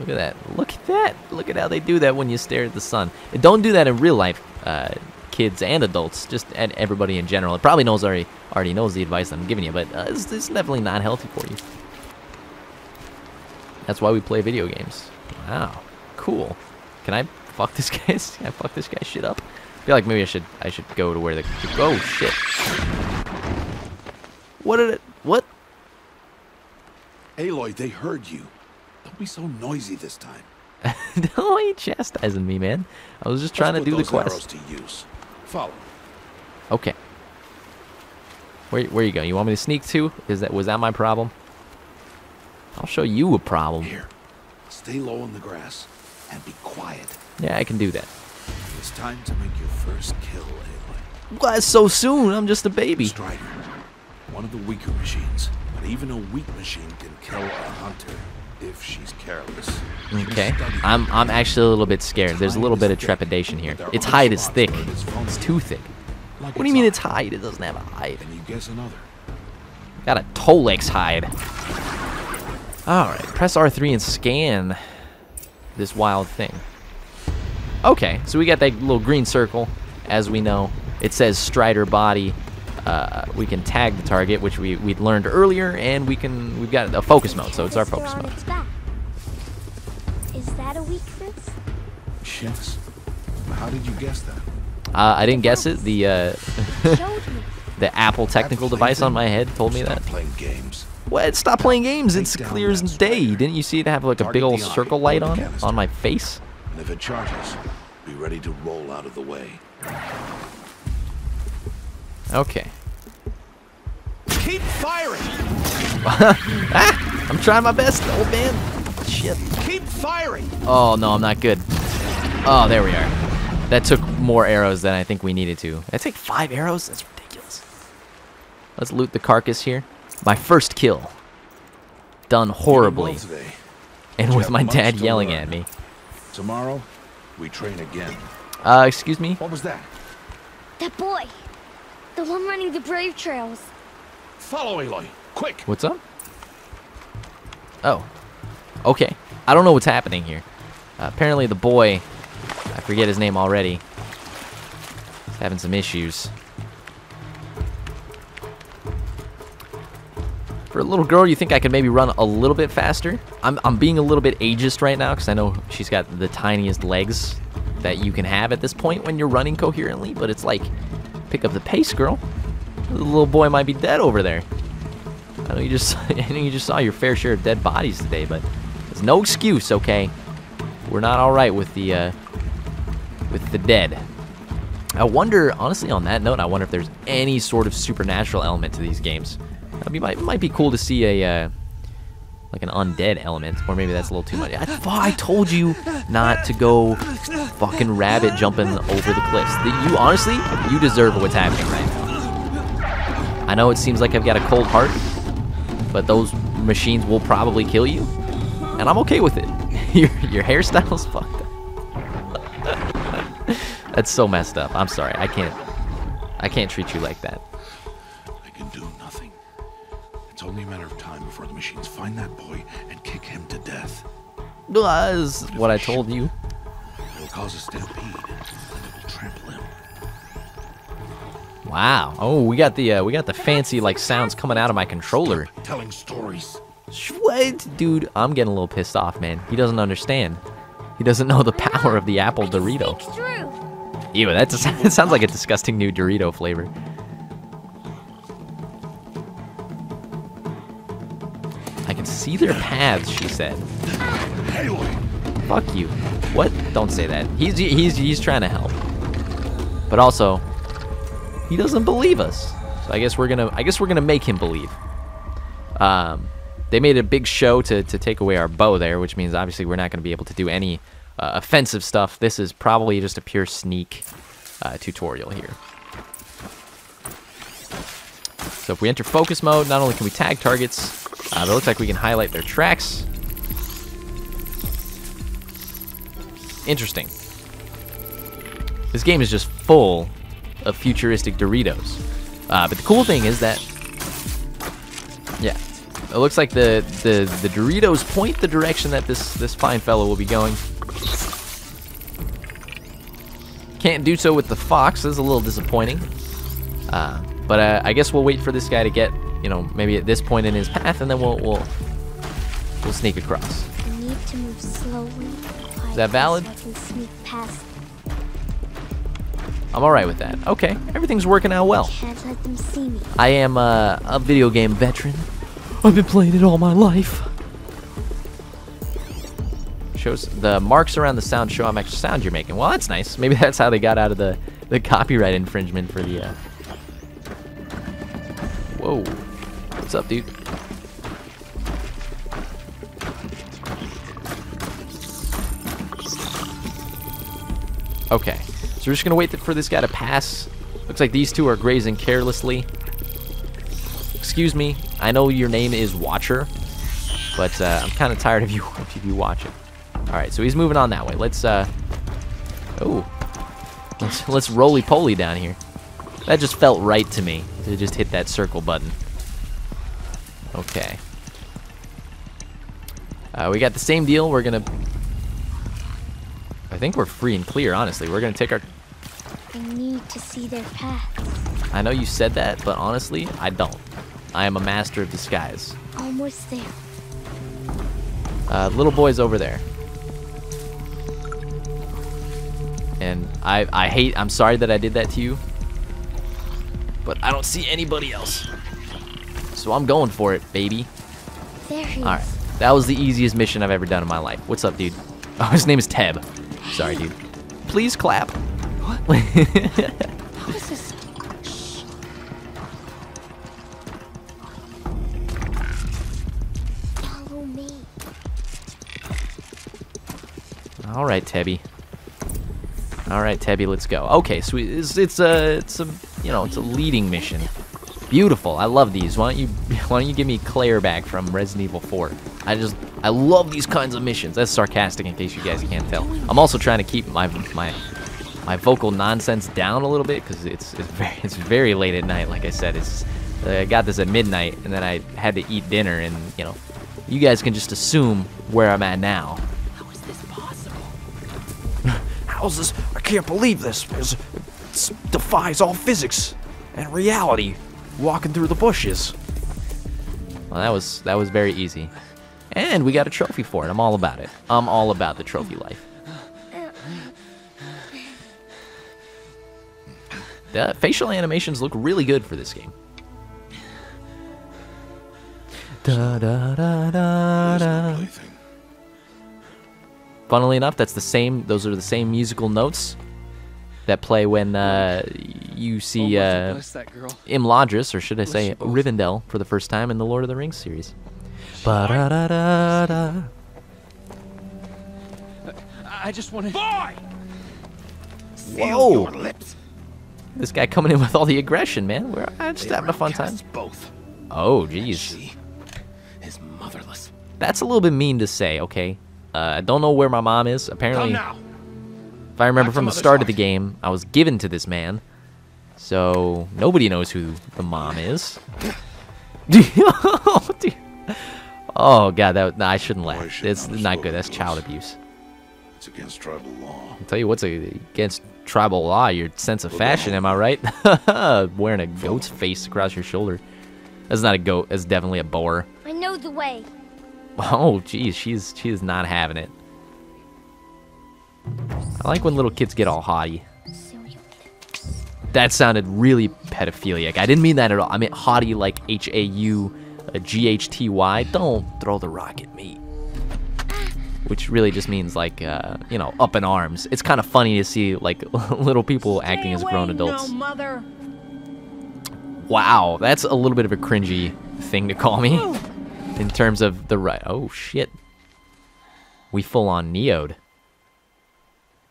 Look at that. Look at that. Look at how they do that when you stare at the sun. And don't do that in real life, kids and adults, just and everybody in general. It probably already knows the advice I'm giving you, but it's definitely not healthy for you. That's why we play video games. Wow. Cool. Can I fuck this guy? Can I fuck this guy's shit up? I feel like maybe I should go to where the... Oh, shit. What? Aloy, they heard you. Don't be so noisy this time. No, he ain't chastising me, man. I was just trying to do the quest. To use. Follow. Okay. Where you going? You want me to sneak too? Was that my problem? I'll show you a problem. Here. Stay low on the grass and be quiet. Yeah, I can do that. It's time to make your first kill, Aloy. Why so soon? I'm just a baby. Strider. One of the weaker machines. But even a weak machine can kill a hunter if she's careless. Okay. I'm actually a little bit scared. There's a little bit of trepidation here. Its hide is thick. It's too thick. What do you mean its hide? It doesn't have a hide. Can you guess another? Got a Tolex hide. Alright, press R3 and scan this wild thing. Okay, so we got that little green circle, as we know. It says Strider body. We can tag the target, which we'd learned earlier, and we've got a focus mode, so it's our focus mode. Is that a weakness? Yes. How did you guess that? I didn't guess it. The Apple technical device on my head told me that. Stop playing games. What? Stop playing games. It's clear as day. Didn't you see it have like a big old circle light on my face? And if it charges, be ready to roll out of the way. Okay. Keep firing! I'm trying my best, old man. Shit. Keep firing! Oh, no, I'm not good. Oh, there we are. That took more arrows than I think we needed to. Did I take 5 arrows? That's ridiculous. Let's loot the carcass here. My first kill. Done horribly. And with my dad yelling at me. Tomorrow, we train again. Excuse me? What was that? That boy. The one running the brave trails. Follow Aloy, quick! What's up? Oh. Okay. I don't know what's happening here. Apparently the boy, I forget his name already, is having some issues. For a little girl, you think I could maybe run a little bit faster? I'm being a little bit ageist right now because I know she's got the tiniest legs that you can have at this point when you're running coherently, but it's like, pick up the pace, girl. The little boy might be dead over there. I know you just saw your fair share of dead bodies today, but there's no excuse, okay? We're not all right with the dead. I wonder, honestly, on that note, I wonder if there's any sort of supernatural element to these games. It might be cool to see a like an undead element, or maybe that's a little too much. I told you not to go fucking rabbit jumping over the cliffs. You honestly, you deserve what's happening right now. I know it seems like I've got a cold heart, but those machines will probably kill you, and I'm okay with it. Your hairstyle's fucked up. That's so messed up. I'm sorry. I can't treat you like that. I can do nothing. It's only a matter of time before the machines find that boy and kick him to death. That's what I told you. It'll cause a stampede, and it will trample him. Wow. Oh, we got the fancy like sounds coming out of my controller. Telling stories. What? Dude, I'm getting a little pissed off, man. He doesn't understand. He doesn't know the power of the apple Dorito. Ew, that sounds like a disgusting new Dorito flavor. see their paths, she said. Fuck you. What? Don't say that. He's trying to help. But also, he doesn't believe us. So I guess we're gonna make him believe. They made a big show to take away our bow there, which means obviously we're not gonna be able to do any offensive stuff. This is probably just a pure sneak tutorial here. So if we enter focus mode, not only can we tag targets, but it looks like we can highlight their tracks. Interesting. This game is just full of futuristic Doritos. But the cool thing is that, yeah, it looks like the Doritos point the direction that this fine fellow will be going. Can't do so with the fox. This is a little disappointing. But I guess we'll wait for this guy to get, you know, maybe at this point in his path, and then we'll sneak across. I need to move slowly. Is that valid? So I can sneak past. I'm alright with that. Okay, everything's working out well. Can't let them see me. I am a video game veteran. I've been playing it all my life. Shows the marks around the sound show how much sound you're making. Well, that's nice. Maybe that's how they got out of the copyright infringement for the. Whoa, what's up, dude? Okay, so we're just gonna wait for this guy to pass. Looks like these two are grazing carelessly. Excuse me, I know your name is Watcher, but I'm kind of tired of you watching. All right, so he's moving on that way. Let's roly-poly down here. That just felt right to me to just hit that circle button. Okay. We got the same deal. We're gonna. I think we're free and clear. Honestly, we're gonna take our. I need to see their paths. I know you said that, but honestly, I don't. I am a master of disguise. Almost there. Little boy's over there. And I'm sorry that I did that to you. But I don't see anybody else. So I'm going for it, baby. There he is. Alright. That was the easiest mission I've ever done in my life. What's up, dude? Oh, his name is Teb. Sorry, dude. Please clap. What? How is this? Shh. Follow me. Alright, Tebby. Alright, Tebby, let's go. Okay, sweet. It's a leading mission. Beautiful. I love these. Why don't you give me Claire back from Resident Evil 4? I love these kinds of missions. That's sarcastic in case you guys can't tell. I'm also trying to keep my vocal nonsense down a little bit because it's very late at night. Like I said, I got this at midnight and then I had to eat dinner, and you guys can just assume where I'm at now. How is this possible? How's this? I can't believe this. It defies all physics and reality. Walking through the bushes. Well, that was very easy. And we got a trophy for it. I'm all about it. I'm all about the trophy life. The facial animations look really good for this game. Da da da da da. Funnily enough, those are the same musical notes that play when you see Imladris, or should I say Rivendell, for the first time in the Lord of the Rings series. Ba-da-da-da-da. I just want to. Boy! Whoa! This guy coming in with all the aggression, man. We're just having a fun time. Both. Oh, jeez. She is motherless. That's a little bit mean to say, okay? I don't know where my mom is. Apparently, if I remember from the start of the game, I was given to this man. So, nobody knows who the mom is. Oh, God, I shouldn't laugh. It's not good. That's child abuse. It's against tribal law. I'll tell you what's against tribal law, your sense of fashion, am I right? Wearing a goat's face across your shoulder. That's not a goat. That's definitely a boar. I know the way. Oh, geez, she is not having it. I like when little kids get all haughty. That sounded really pedophilic. I didn't mean that at all. I meant haughty like H-A-U a GHTY. Don't throw the rock at me. Which really just means, like, you know, up in arms. It's kind of funny to see, like, little people acting as grown adults. No, mother. Wow, that's a little bit of a cringy thing to call me. In terms of the right. Oh, shit. We full on Neo'd.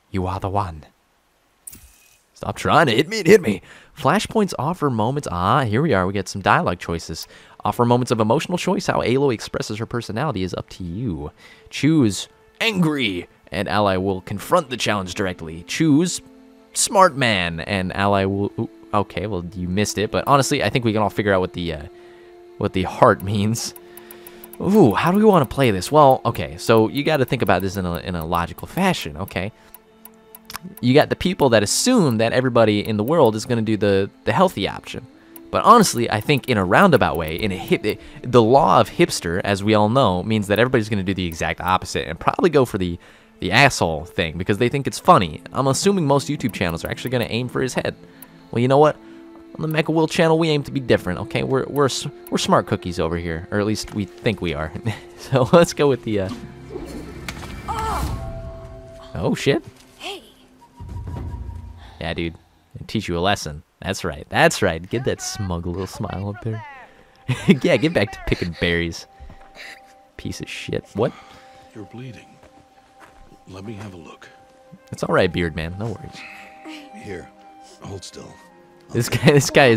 You are the one. Stop trying to hit me, hit me. Flashpoints offer moments. Ah, here we are. We get some dialogue choices. Offer moments of emotional choice. How Aloy expresses her personality is up to you. Choose angry, and ally will confront the challenge directly. Choose smart man, and ally will. Ooh, okay, well you missed it, but honestly, I think we can all figure out what the heart means. Ooh, how do we want to play this? Well, okay, so you got to think about this in a logical fashion. Okay. You got the people that assume that everybody in the world is going to do the healthy option. But honestly, I think in a roundabout way, the law of hipster, as we all know, means that everybody's going to do the exact opposite and probably go for the asshole thing because they think it's funny. I'm assuming most YouTube channels are actually going to aim for his head. Well, you know what? On the MechaWill channel, we aim to be different, okay? We're smart cookies over here, or at least we think we are. So let's go with the... Oh, shit. Yeah, dude. I'll teach you a lesson. That's right. That's right. Get that smug little smile up there. Yeah, get back to picking berries. Piece of shit. What? You're bleeding. Let me have a look. It's all right, beard man. No worries. Here. Hold still. This guy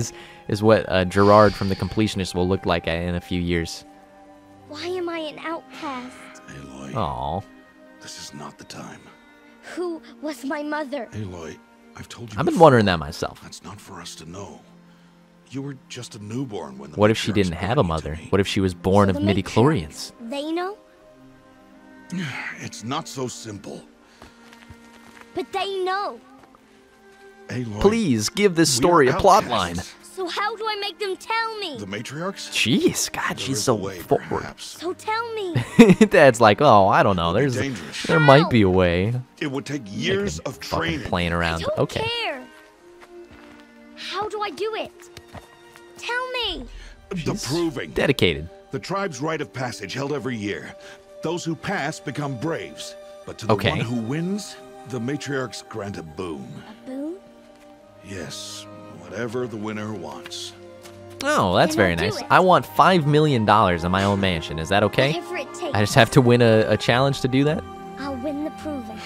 is what Gerard from The Completionist will look like in a few years. Why am I an outcast? Aloy. Aww. This is not the time. Who was my mother? Aloy, I've told you I've been before, wondering that myself. That's not for us to know. You were just a newborn when the What if she matriarchs didn't have a brought you mother? to me. What if she was born So of the midichlorians? matriarchs, they know? It's not so simple. But they know. Aloy, Please give this we story are a plot outcasts. line. So how do I make them tell me? The matriarchs? Jeez, God, There she's is so a way, forward. perhaps. So tell me. Dad's like, oh, I don't know. It would be There dangerous. might be a way. It would take years of Fucking training. playing I around. don't Okay. care. How do I do it? Tell me. The proving. Dedicated. The tribe's rite of passage held every year. Those who pass become braves. But to the Okay. one who wins, the matriarchs grant a boon. A boon? Yes, whatever the winner wants. Oh, that's Then very I'll do nice. it. I want $5 million in my own mansion. Is that okay? Whatever it takes. I just have to win a challenge to do that? I'll win the proving.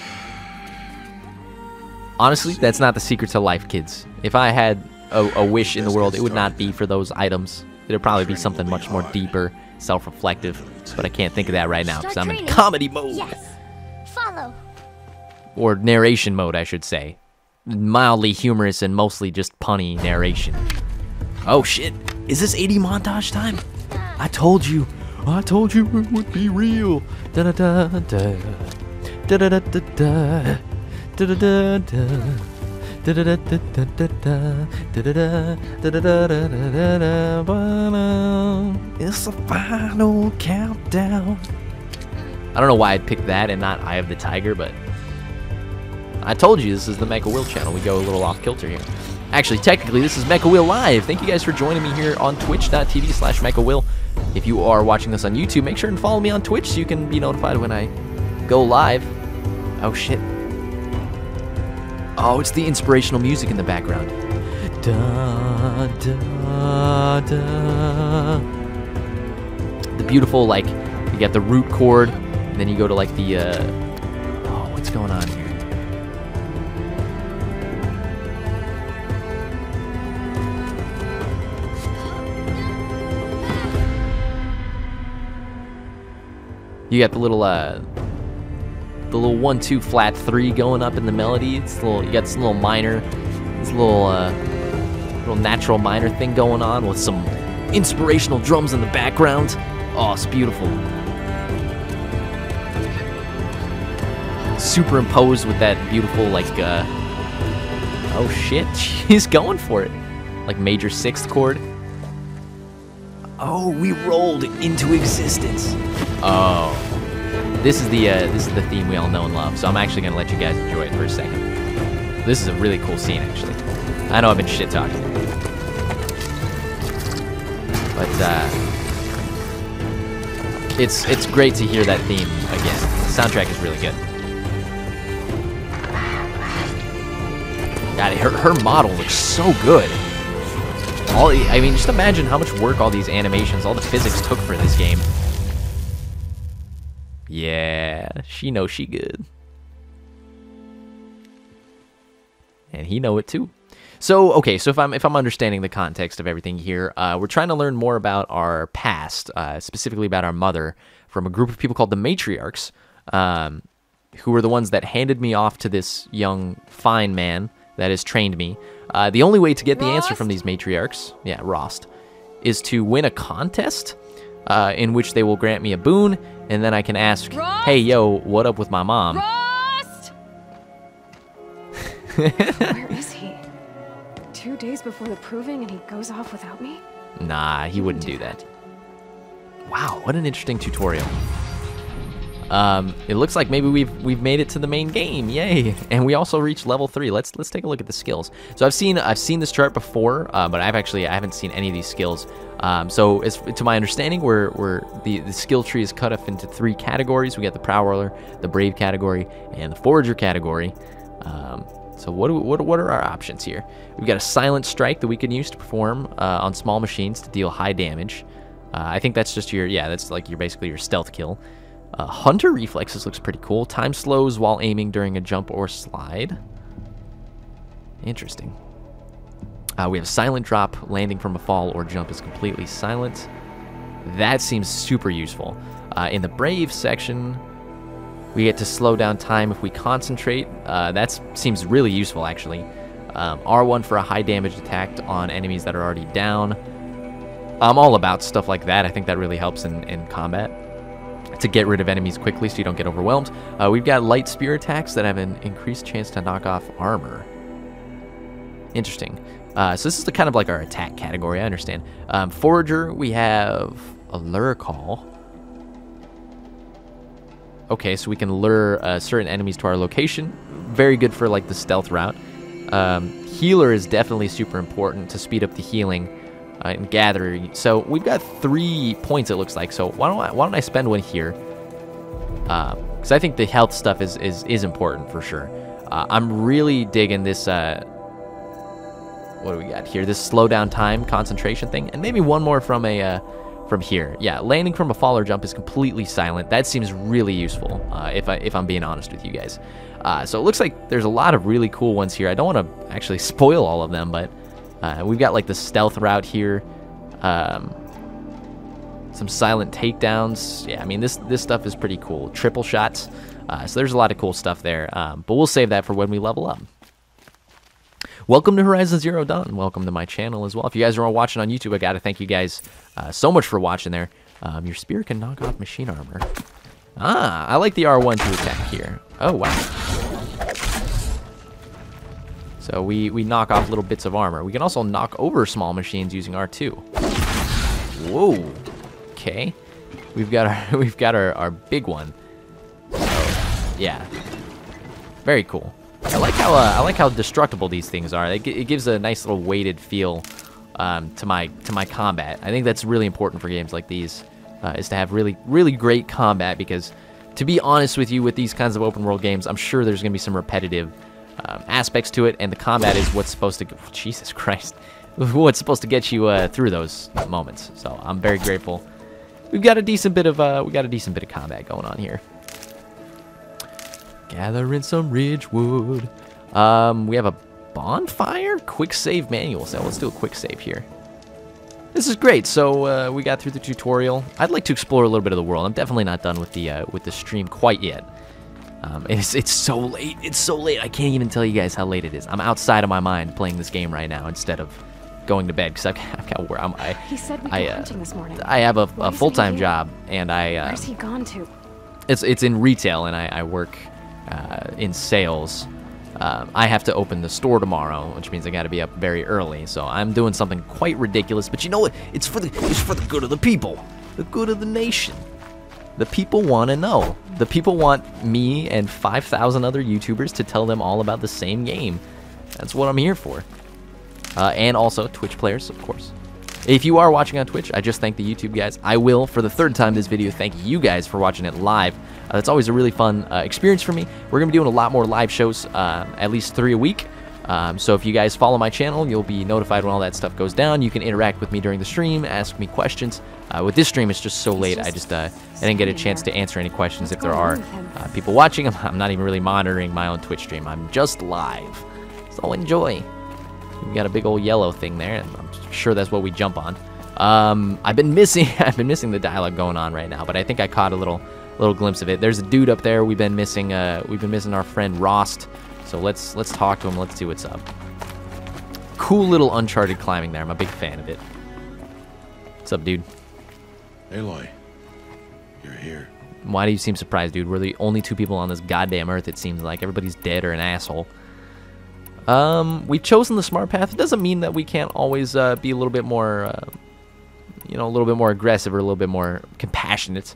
Honestly, that's not the secret to life, kids. If I had a wish in the world, it would not be for those items. It would probably be something much more deeper, self-reflective. But I can't think of that right now because Start I'm in training. comedy mode. Yes. Follow. Or narration mode, I should say. Mildly humorous and mostly just punny narration. Oh shit, is this 80 montage time? I told you it would be real. Da da da da da da da da da da da da da. It's the final countdown. I don't know why I'd pick that and not Eye of the Tiger, but I told you this is the MechaWill channel. We go a little off kilter here. Actually, technically, this is MechaWill Live. Thank you guys for joining me here on twitch.tv/MechaWill. If you are watching this on YouTube, make sure and follow me on Twitch so you can be notified when I go live. Oh, shit. Oh, it's the inspirational music in the background. Da, da, da. The beautiful, like, you got the root chord, and then you go to, like, the, oh, what's going on here? You got the little 1-2 flat 3 going up in the melody. It's a little, you got this little minor, this little natural minor thing going on with some inspirational drums in the background. Oh, it's beautiful. Superimposed with that beautiful, like, oh shit, she's going for it. Like major 6th chord. Oh, we rolled into existence. Oh, this is the theme we all know and love. So I'm actually gonna let you guys enjoy it for a second. This is a really cool scene, actually. I know I've been shit talking, but It's great to hear that theme again. The soundtrack is really good. God, her model looks so good. I mean, just imagine how much work all these animations, all the physics took for this game. Yeah, she knows she good. And he know it too. So, okay, so if I'm understanding the context of everything here, we're trying to learn more about our past, specifically about our mother, from a group of people called the matriarchs, who were the ones that handed me off to this young, fine man that has trained me. The only way to get the answer from these matriarchs, yeah, Rost, is to win a contest in which they will grant me a boon, and then I can ask, hey, yo, what up with my mom? Rost! Where is he? 2 days before the proving and he goes off without me? Nah, he wouldn't do that. Wow, what an interesting tutorial. It looks like maybe we've made it to the main game. Yay! And we also reached level 3. Let's take a look at the skills. So I've seen this chart before, but I haven't seen any of these skills. So as to my understanding, the skill tree is cut up into 3 categories. We got the Prowler, the Brave category, and the Forager category. So what are our options here? We've got a Silent Strike that we can use to perform on small machines to deal high damage. I think that's just that's like basically your stealth kill. Hunter Reflexes looks pretty cool. Time slows while aiming during a jump or slide. Interesting. We have Silent Drop. Landing from a fall or jump is completely silent. That seems super useful. In the Brave section, we get to slow down time if we concentrate. That seems really useful, actually. R1 for a high damage attack on enemies that are already down. I'm all about stuff like that. I think that really helps in combat, to get rid of enemies quickly so you don't get overwhelmed. We've got light spear attacks that have an increased chance to knock off armor. Interesting. So this is kind of like our attack category, I understand. Forager, we have a lure call. Okay, so we can lure certain enemies to our location. Very good for like the stealth route. Healer is definitely super important to speed up the healing and gathering. So we've got 3 points, it looks like. So why don't I spend one here? Because I think the health stuff is important for sure. I'm really digging this. What do we got here? This slow down time concentration thing, and maybe one more from here. Yeah, landing from a fall or jump is completely silent. That seems really useful. If I'm being honest with you guys. So it looks like there's a lot of really cool ones here. I don't want to actually spoil all of them, but we've got like the stealth route here. Some silent takedowns. Yeah, I mean this stuff is pretty cool. Triple shots. So there's a lot of cool stuff there. But we'll save that for when we level up. Welcome to Horizon Zero Dawn. Welcome to my channel as well. If you guys are all watching on YouTube, I gotta thank you guys so much for watching there. Your spear can knock off machine armor. I like the R1 to attack here. Oh, wow. So we knock off little bits of armor. We can also knock over small machines using R2. Whoa. Okay. We've got our big one. So, yeah. Very cool. I like how destructible these things are. It gives a nice little weighted feel to my combat. I think that's really important for games like these, is to have really great combat, because to be honest with you, with these kinds of open world games, I'm sure there's gonna be some repetitive aspects to it, and the combat is what's supposed to Jesus Christ, what's supposed to get you through those moments. So I'm very grateful. We've got a decent bit of combat going on here. Gathering some ridgewood. We have a bonfire? Quick save manual. So let's do a quick save here. This is great. So we got through the tutorial. I'd like to explore a little bit of the world. I'm definitely not done with the stream quite yet. It's so late. It's so late. I can't even tell you guys how late it is. I'm outside of my mind playing this game right now instead of going to bed, because I've got where He said we'd go hunting this morning. I have a full-time job, and Where's he gone to? It's in retail, and I work in sales. I have to open the store tomorrow, which means I got to be up very early. So I'm doing something quite ridiculous, but you know what? It's for the good of the people, the good of the nation. The people want to know. The people want me and 5,000 other YouTubers to tell them all about the same game. That's what I'm here for. And also Twitch players, of course. If you are watching on Twitch, I just thank the YouTube guys. I will, for the third time this video, thank you guys for watching it live. That's always a really fun experience for me. We're going to be doing a lot more live shows, at least 3 a week. So if you guys follow my channel, you'll be notified when all that stuff goes down. You can interact with me during the stream, ask me questions. With this stream, it's just so late. I didn't get a chance to answer any questions if there are people watching. I'm not even really monitoring my own Twitch stream. I'm just live. So enjoy. We got a big old yellow thing there, and I'm sure that's what we jump on. I've been missing the dialogue going on right now, but I think I caught a little glimpse of it. There's a dude up there. We've been missing our friend Rost. So let's talk to him. Let's see what's up. Cool little Uncharted climbing there. I'm a big fan of it. What's up, dude? Aloy, you're here. Why do you seem surprised, dude? We're the only 2 people on this goddamn earth, it seems like. Everybody's dead or an asshole. We've chosen the smart path. It doesn't mean that we can't always be a little bit more, a little bit more aggressive or a little bit more compassionate.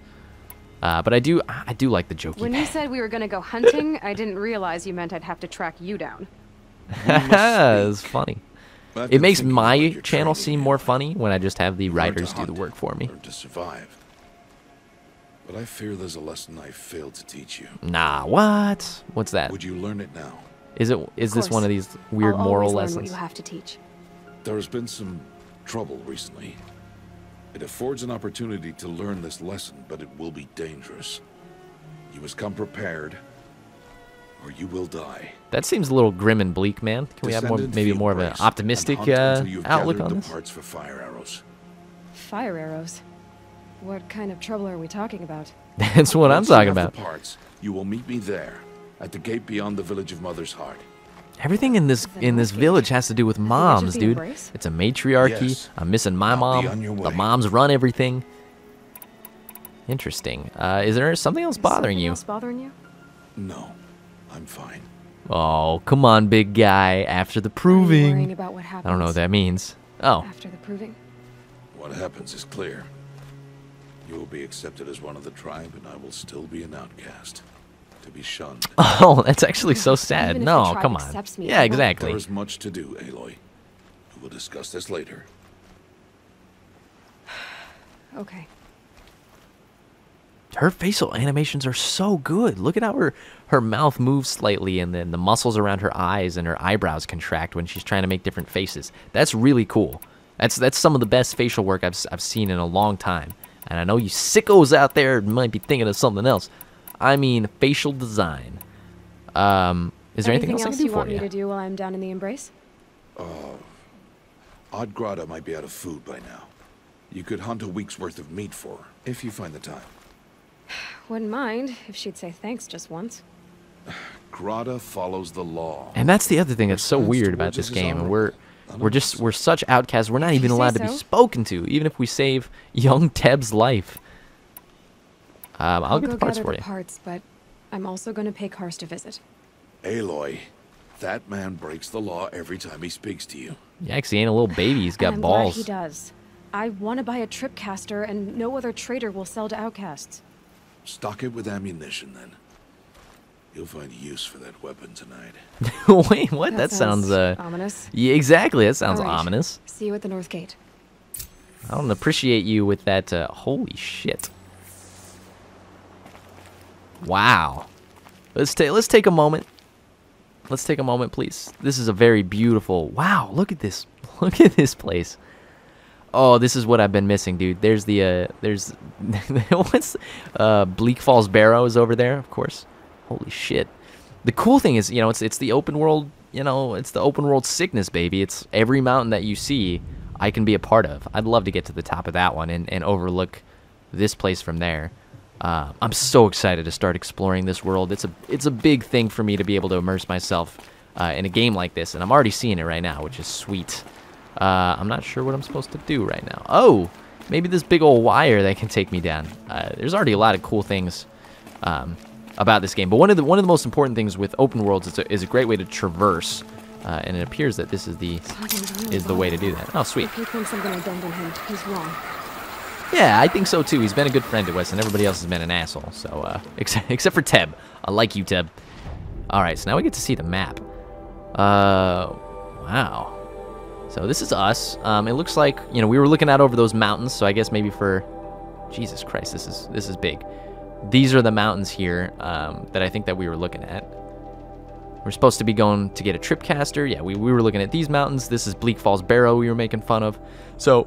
But I do like the jokey. When you said we were gonna go hunting, I didn't realize you meant I'd have to track you down. It's funny. It makes my channel seem more funny when I just have the writers do the work for me. To survive. But I fear there's a lesson I failed to teach you. Nah, what? What's that? Would you learn it now? Is this one of these weird moral lessons? What you have to teach. There has been some trouble recently. It affords an opportunity to learn this lesson, but it will be dangerous. You must come prepared, or you will die. That seems a little grim and bleak, man. Can we have maybe more of an optimistic outlook on this? Parts for fire arrows. Fire arrows? What kind of trouble are we talking about? That's what I'm talking about. The parts, you will meet me there, at the gate beyond the village of Mother's Heart. Everything in this village has to do with moms, dude. It's a matriarchy. Yes. I'm missing my mom. The moms run everything. Interesting. Is there something else bothering you? No, I'm fine. Oh, come on, big guy. After the proving. Worrying about what happens? I don't know what that means. Oh. After the proving? What happens is clear. You will be accepted as one of the tribe, and I will still be an outcast. To be shunned. Oh, that's actually so sad. No, come on. Yeah, exactly. There is much to do, Aloy. We will discuss this later. Okay. Her facial animations are so good. Look at how her mouth moves slightly, and then the muscles around her eyes and her eyebrows contract when she's trying to make different faces. That's really cool. That's some of the best facial work I've seen in a long time. And I know you sickos out there might be thinking of something else. I mean, facial design. Is there anything else I can do you for want you? me to do while I'm down in the Embrace? Odd Grata might be out of food by now. You could hunt a week's worth of meat for her, if you find the time. Wouldn't mind if she'd say thanks just once. Grata follows the law. And that's the other thing that's so weird about this game. And we're such outcasts. We're not even allowed to be spoken to, even if we save young Teb's life. I'll get the parts for you. Parts, but I'm also going to pay Karst a visit. Aloy, that man breaks the law every time he speaks to you. Yeah, because he ain't a little baby. He's got I'm balls. Glad he does. I want to buy a tripcaster, and no other trader will sell to outcasts. Stock it with ammunition, then. You'll find use for that weapon tonight. Wait, what? That sounds ominous. Yeah, exactly. That sounds right. ominous. See you at the North Gate. I don't appreciate you with that. Holy shit. Wow. Let's take a moment. Let's take a moment, please. This is a very beautiful. Wow, look at this. Look at this place. Oh, this is what I've been missing, dude. There's the what's Bleak Falls Barrow is over there, of course. Holy shit. The cool thing is, it's the open world, it's the open world sickness, baby. It's every mountain that you see I can be a part of. I'd love to get to the top of that one and overlook this place from there. I'm so excited to start exploring this world. It's a big thing for me to be able to immerse myself in a game like this, and I'm already seeing it right now, which is sweet. I'm not sure what I'm supposed to do right now. Oh, maybe this big old wire that can take me down. There's already a lot of cool things about this game, but one of the most important things with open worlds is a great way to traverse, and it appears that this is the way to do that. Oh, sweet. If he thinks I'm gonna abandon him, he's wrong. Yeah, I think so too. He's been a good friend to us, and everybody else has been an asshole. So, except for Teb. I like you, Teb. All right, so now we get to see the map. Wow. So this is us. It looks like, you know, we were looking out over those mountains, so I guess maybe for... Jesus Christ, this is big. These are the mountains here that I think that we were looking at. We're supposed to be going to get a tripcaster. Yeah, we were looking at these mountains. This is Bleak Falls Barrow we were making fun of. So,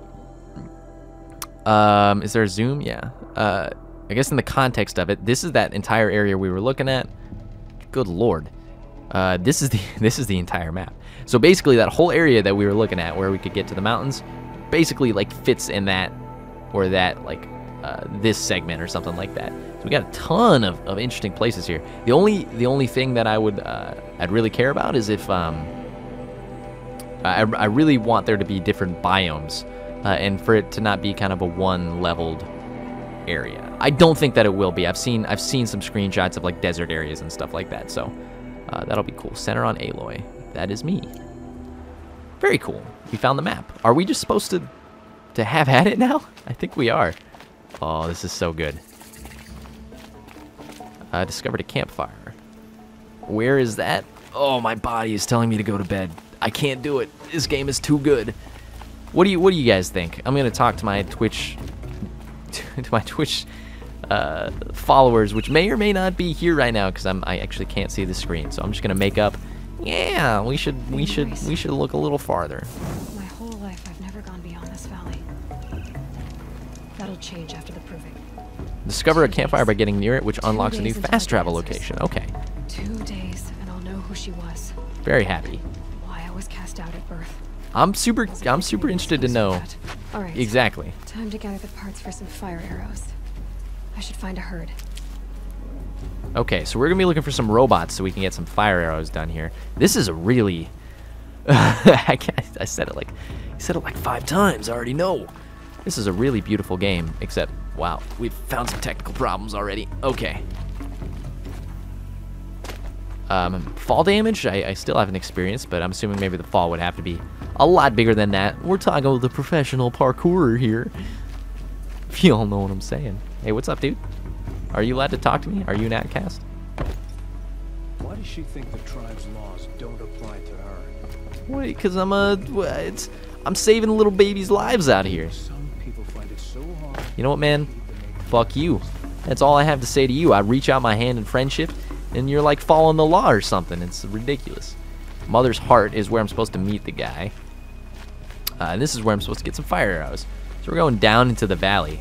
is there a zoom? Yeah. I guess in the context of it, this is that entire area we were looking at. Good Lord. This is the entire map. So basically that whole area that we were looking at where we could get to the mountains basically like fits in that, or that like this segment or something like that. So we got a ton of interesting places here. The only thing that I'd really care about is if I really want there to be different biomes and for it to not be kind of a one leveled area. I don't think that it will be. I've seen some screenshots of like desert areas and stuff like that. So that'll be cool. Center on Aloy. That is me. Very cool. We found the map. Are we just supposed to have had it now? I think we are. Oh, this is so good. I discovered a campfire. Where is that? Oh, my body is telling me to go to bed. I can't do it. This game is too good. What do you guys think? I'm gonna talk to my Twitch followers, which may or may not be here right now because I actually can't see the screen. So I'm just gonna make up. Yeah, we should look a little farther. My whole life I've never gone beyond this valley. That'll change after the proving. Discover a campfire by getting near it, which unlocks a new fast travel location. Okay. 2 days, and I'll know who she was. Very happy. Why I was cast out at birth. I'm super interested to know. All right. Exactly. Time to gather the parts for some fire arrows. I should find a herd. Okay, so we're gonna be looking for some robots so we can get some fire arrows done here. This is a really I said it like 5 times. I already know. This is a really beautiful game, except wow, we've found some technical problems already. Okay. Fall damage, I still haven't experienced, but I'm assuming maybe the fall would have to be a lot bigger than that. We're talking with a professional parkourer here. If you all know what I'm saying. Hey, what's up, dude? Are you allowed to talk to me? Are you an outcast? Why does she think the tribe's laws don't apply to her? Wait, because I'm saving little babies' lives out here. Some people find it so hard. You know what, man? Fuck you. That's all I have to say to you. I reach out my hand in friendship, and you're like following the law or something. It's ridiculous. Mother's Heart is where I'm supposed to meet the guy. And this is where I'm supposed to get some fire arrows. So we're going down into the valley.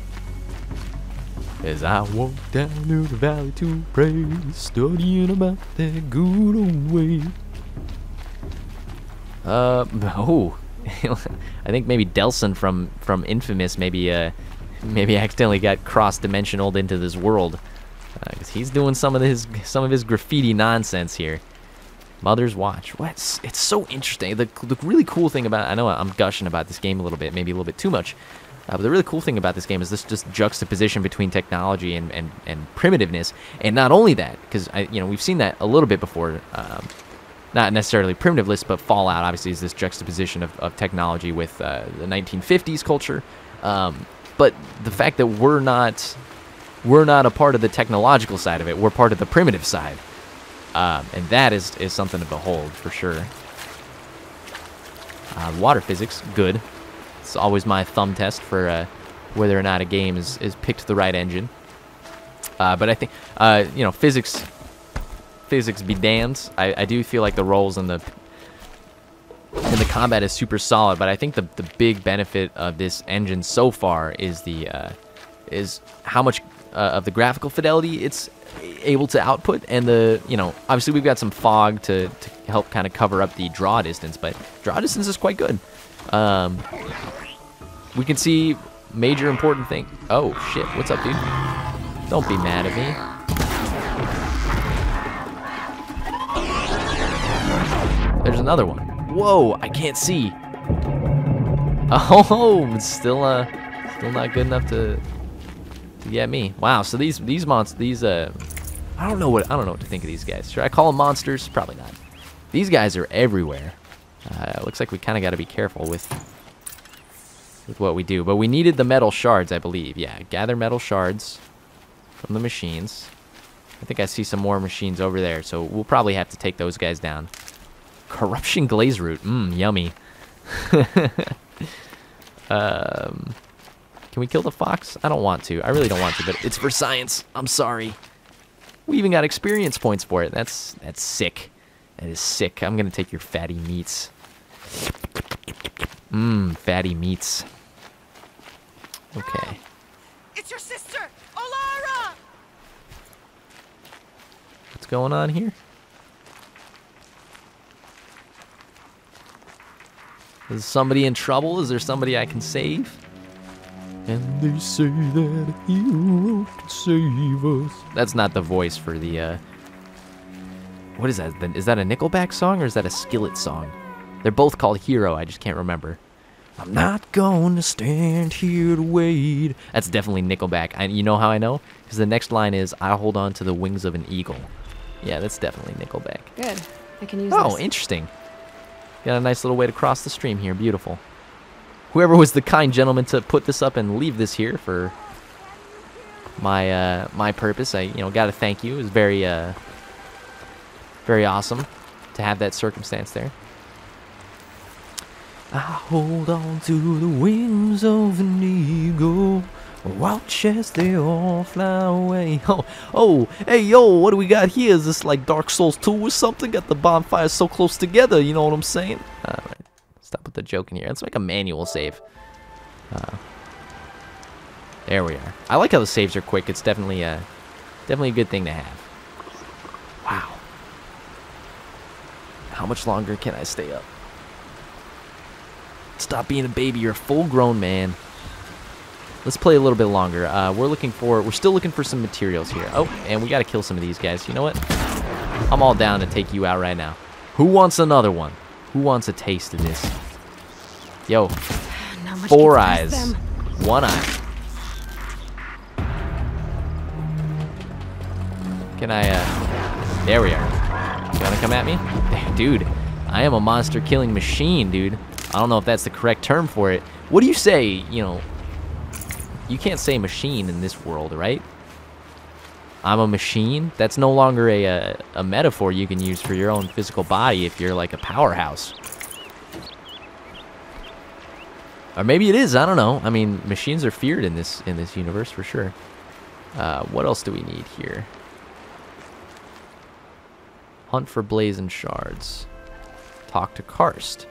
As I walk down to the valley to pray, studying about that good old way. Oh. I think maybe Delson from Infamous maybe accidentally got cross-dimensional into this world. Because he's doing some of his graffiti nonsense here. Mother's Watch. What? It's so interesting. The really cool thing about it, I know I'm gushing about this game a little bit, maybe a little bit too much. But the really cool thing about this game is this just juxtaposition between technology and primitiveness. And not only that, because we've seen that a little bit before. Not necessarily primitivist, but Fallout obviously is this juxtaposition of technology with the 1950s culture. But the fact that we're not a part of the technological side of it, we're part of the primitive side. And that is something to behold for sure. Water physics, good. It's always my thumb test for whether or not a game is picked the right engine. But I think physics be damned. I do feel like the rolls and the combat is super solid, but I think the big benefit of this engine so far is is how much of the graphical fidelity it's able to output, and obviously we've got some fog to help kind of cover up the draw distance, but draw distance is quite good. We can see major important thing. Oh shit, what's up, dude? Don't be mad at me. There's another one. Whoa, I can't see. Oh, it's still not good enough to get me. Wow, so these monsters, I don't know what to think of these guys. Should I call them monsters? Probably not. These guys are everywhere. Looks like we kind of got to be careful with what we do. But we needed the metal shards, I believe. Yeah, gather metal shards from the machines. I think I see some more machines over there, so we'll probably have to take those guys down. Corruption glaze root. Yummy. Can we kill the fox? I don't want to. I really don't want to, but it's for science. I'm sorry. We even got experience points for it. That's sick. That is sick. I'm gonna take your fatty meats. Mmm, fatty meats. Okay. It's your sister, Olara! What's going on here? Is somebody in trouble? Is there somebody I can save? And they say that a hero can save us. That's not the voice for the, what is that? Is that a Nickelback song or is that a Skillet song? They're both called Hero, I just can't remember. I'm not gonna stand here to wait. That's definitely Nickelback. You know how I know? Because the next line is, I hold on to the wings of an eagle. Yeah, that's definitely Nickelback. Good. I can use Oh, this. interesting. Got a nice little way to cross the stream here. Beautiful. Whoever was the kind gentleman to put this up and leave this here for my my purpose, I gotta thank you. It was very very awesome to have that circumstance there. I hold on to the wings of an eagle, watch as they all fly away. Oh, hey, yo, what do we got here? Is this like Dark Souls 2 or something? Got the bonfires so close together, you know what I'm saying? Alright, stop with the joke in here. Let's make a manual save. There we are. I like how the saves are quick. It's definitely a good thing to have. Wow. How much longer can I stay up? Stop being a baby. You're a full-grown man. Let's play a little bit longer. We're still looking for some materials here. Oh, and we gotta kill some of these guys. You know what? I'm all down to take you out right now. Who wants another one? Who wants a taste of this? Yo, 4 eyes, 1 eye. Can I, there we are. You wanna come at me? Dude, I am a monster killing machine, dude. I don't know if that's the correct term for it. What do you say, you can't say machine in this world, right? I'm a machine? That's no longer a metaphor you can use for your own physical body if you're like a powerhouse. Or maybe it is, I don't know. I mean, machines are feared in this universe for sure. What else do we need here? Hunt for blazing shards. Talk to Karst.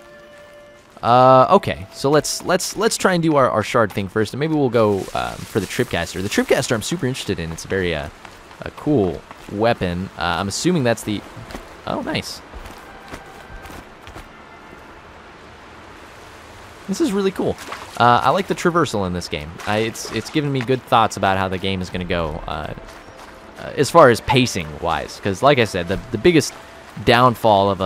Okay, so let's try and do our shard thing first, and maybe we'll go for the Tripcaster. The Tripcaster I'm super interested in. It's a very a cool weapon. I'm assuming that's the... Oh, nice. This is really cool. I like the traversal in this game. It's given me good thoughts about how the game is going to go as far as pacing-wise, because like I said, the biggest downfall of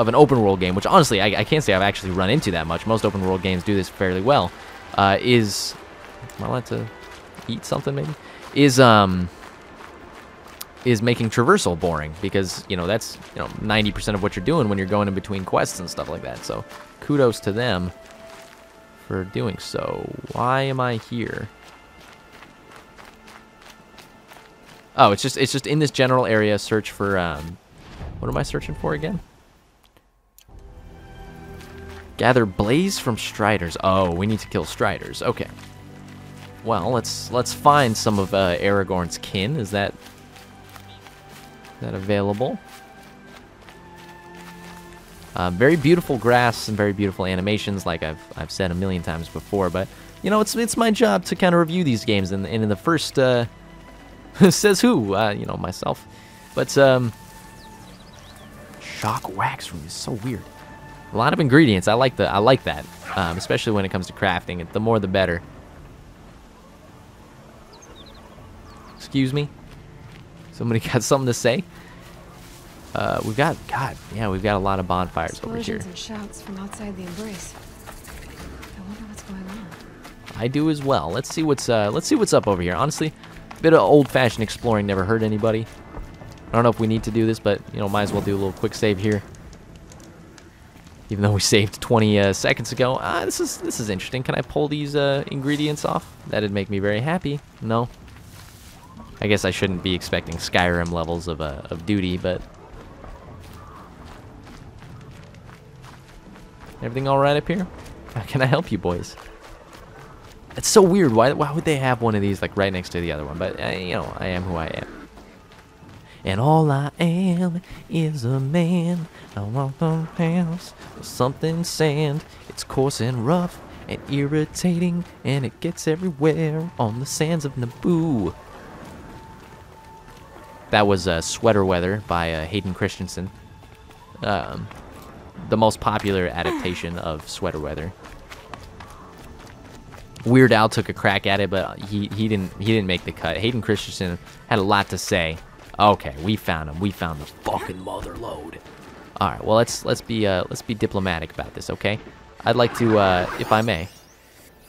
an open world game, which honestly I can't say I've actually run into that much. Most open world games do this fairly well. Is am I allowed to eat something? Maybe is making traversal boring, because that's 90% of what you're doing when you're going in between quests and stuff like that. So kudos to them for doing so. Why am I here? Oh, it's just in this general area. Search for what am I searching for again? Gather blaze from striders. Oh, we need to kill striders. Okay. Well, let's find some of Aragorn's kin. Is that available? Very beautiful grass and very beautiful animations, like I've said a million times before. But it's my job to kind of review these games, and in the first says who? Myself. But shock wax room is so weird. A lot of ingredients. I like that, especially when it comes to crafting. The more, the better. Excuse me. Somebody got something to say? We've got a lot of bonfires over here. Explosions and shouts from outside the embrace. I wonder what's going on. I do as well. Let's see what's up over here. Honestly, a bit of old-fashioned exploring never hurt anybody. I don't know if we need to do this, but might as well do a little quick save here. Even though we saved 20 seconds ago. This is interesting. Can I pull these ingredients off? That'd make me very happy. No. I guess I shouldn't be expecting Skyrim levels of duty, but Everything all right up here? How can I help you, boys? It's so weird. Why would they have one of these like right next to the other one? But you know, I am who I am. And all I am is a man. I walk on paths with something sand. It's coarse and rough and irritating, and it gets everywhere on the sands of Naboo. That was Sweater Weather by Hayden Christensen. The most popular adaptation of Sweater Weather. Weird Al took a crack at it, but he didn't make the cut. Hayden Christensen had a lot to say. Okay, we found him. We found the fucking mother lode. All right, well let's be diplomatic about this, okay? I'd like to, if I may,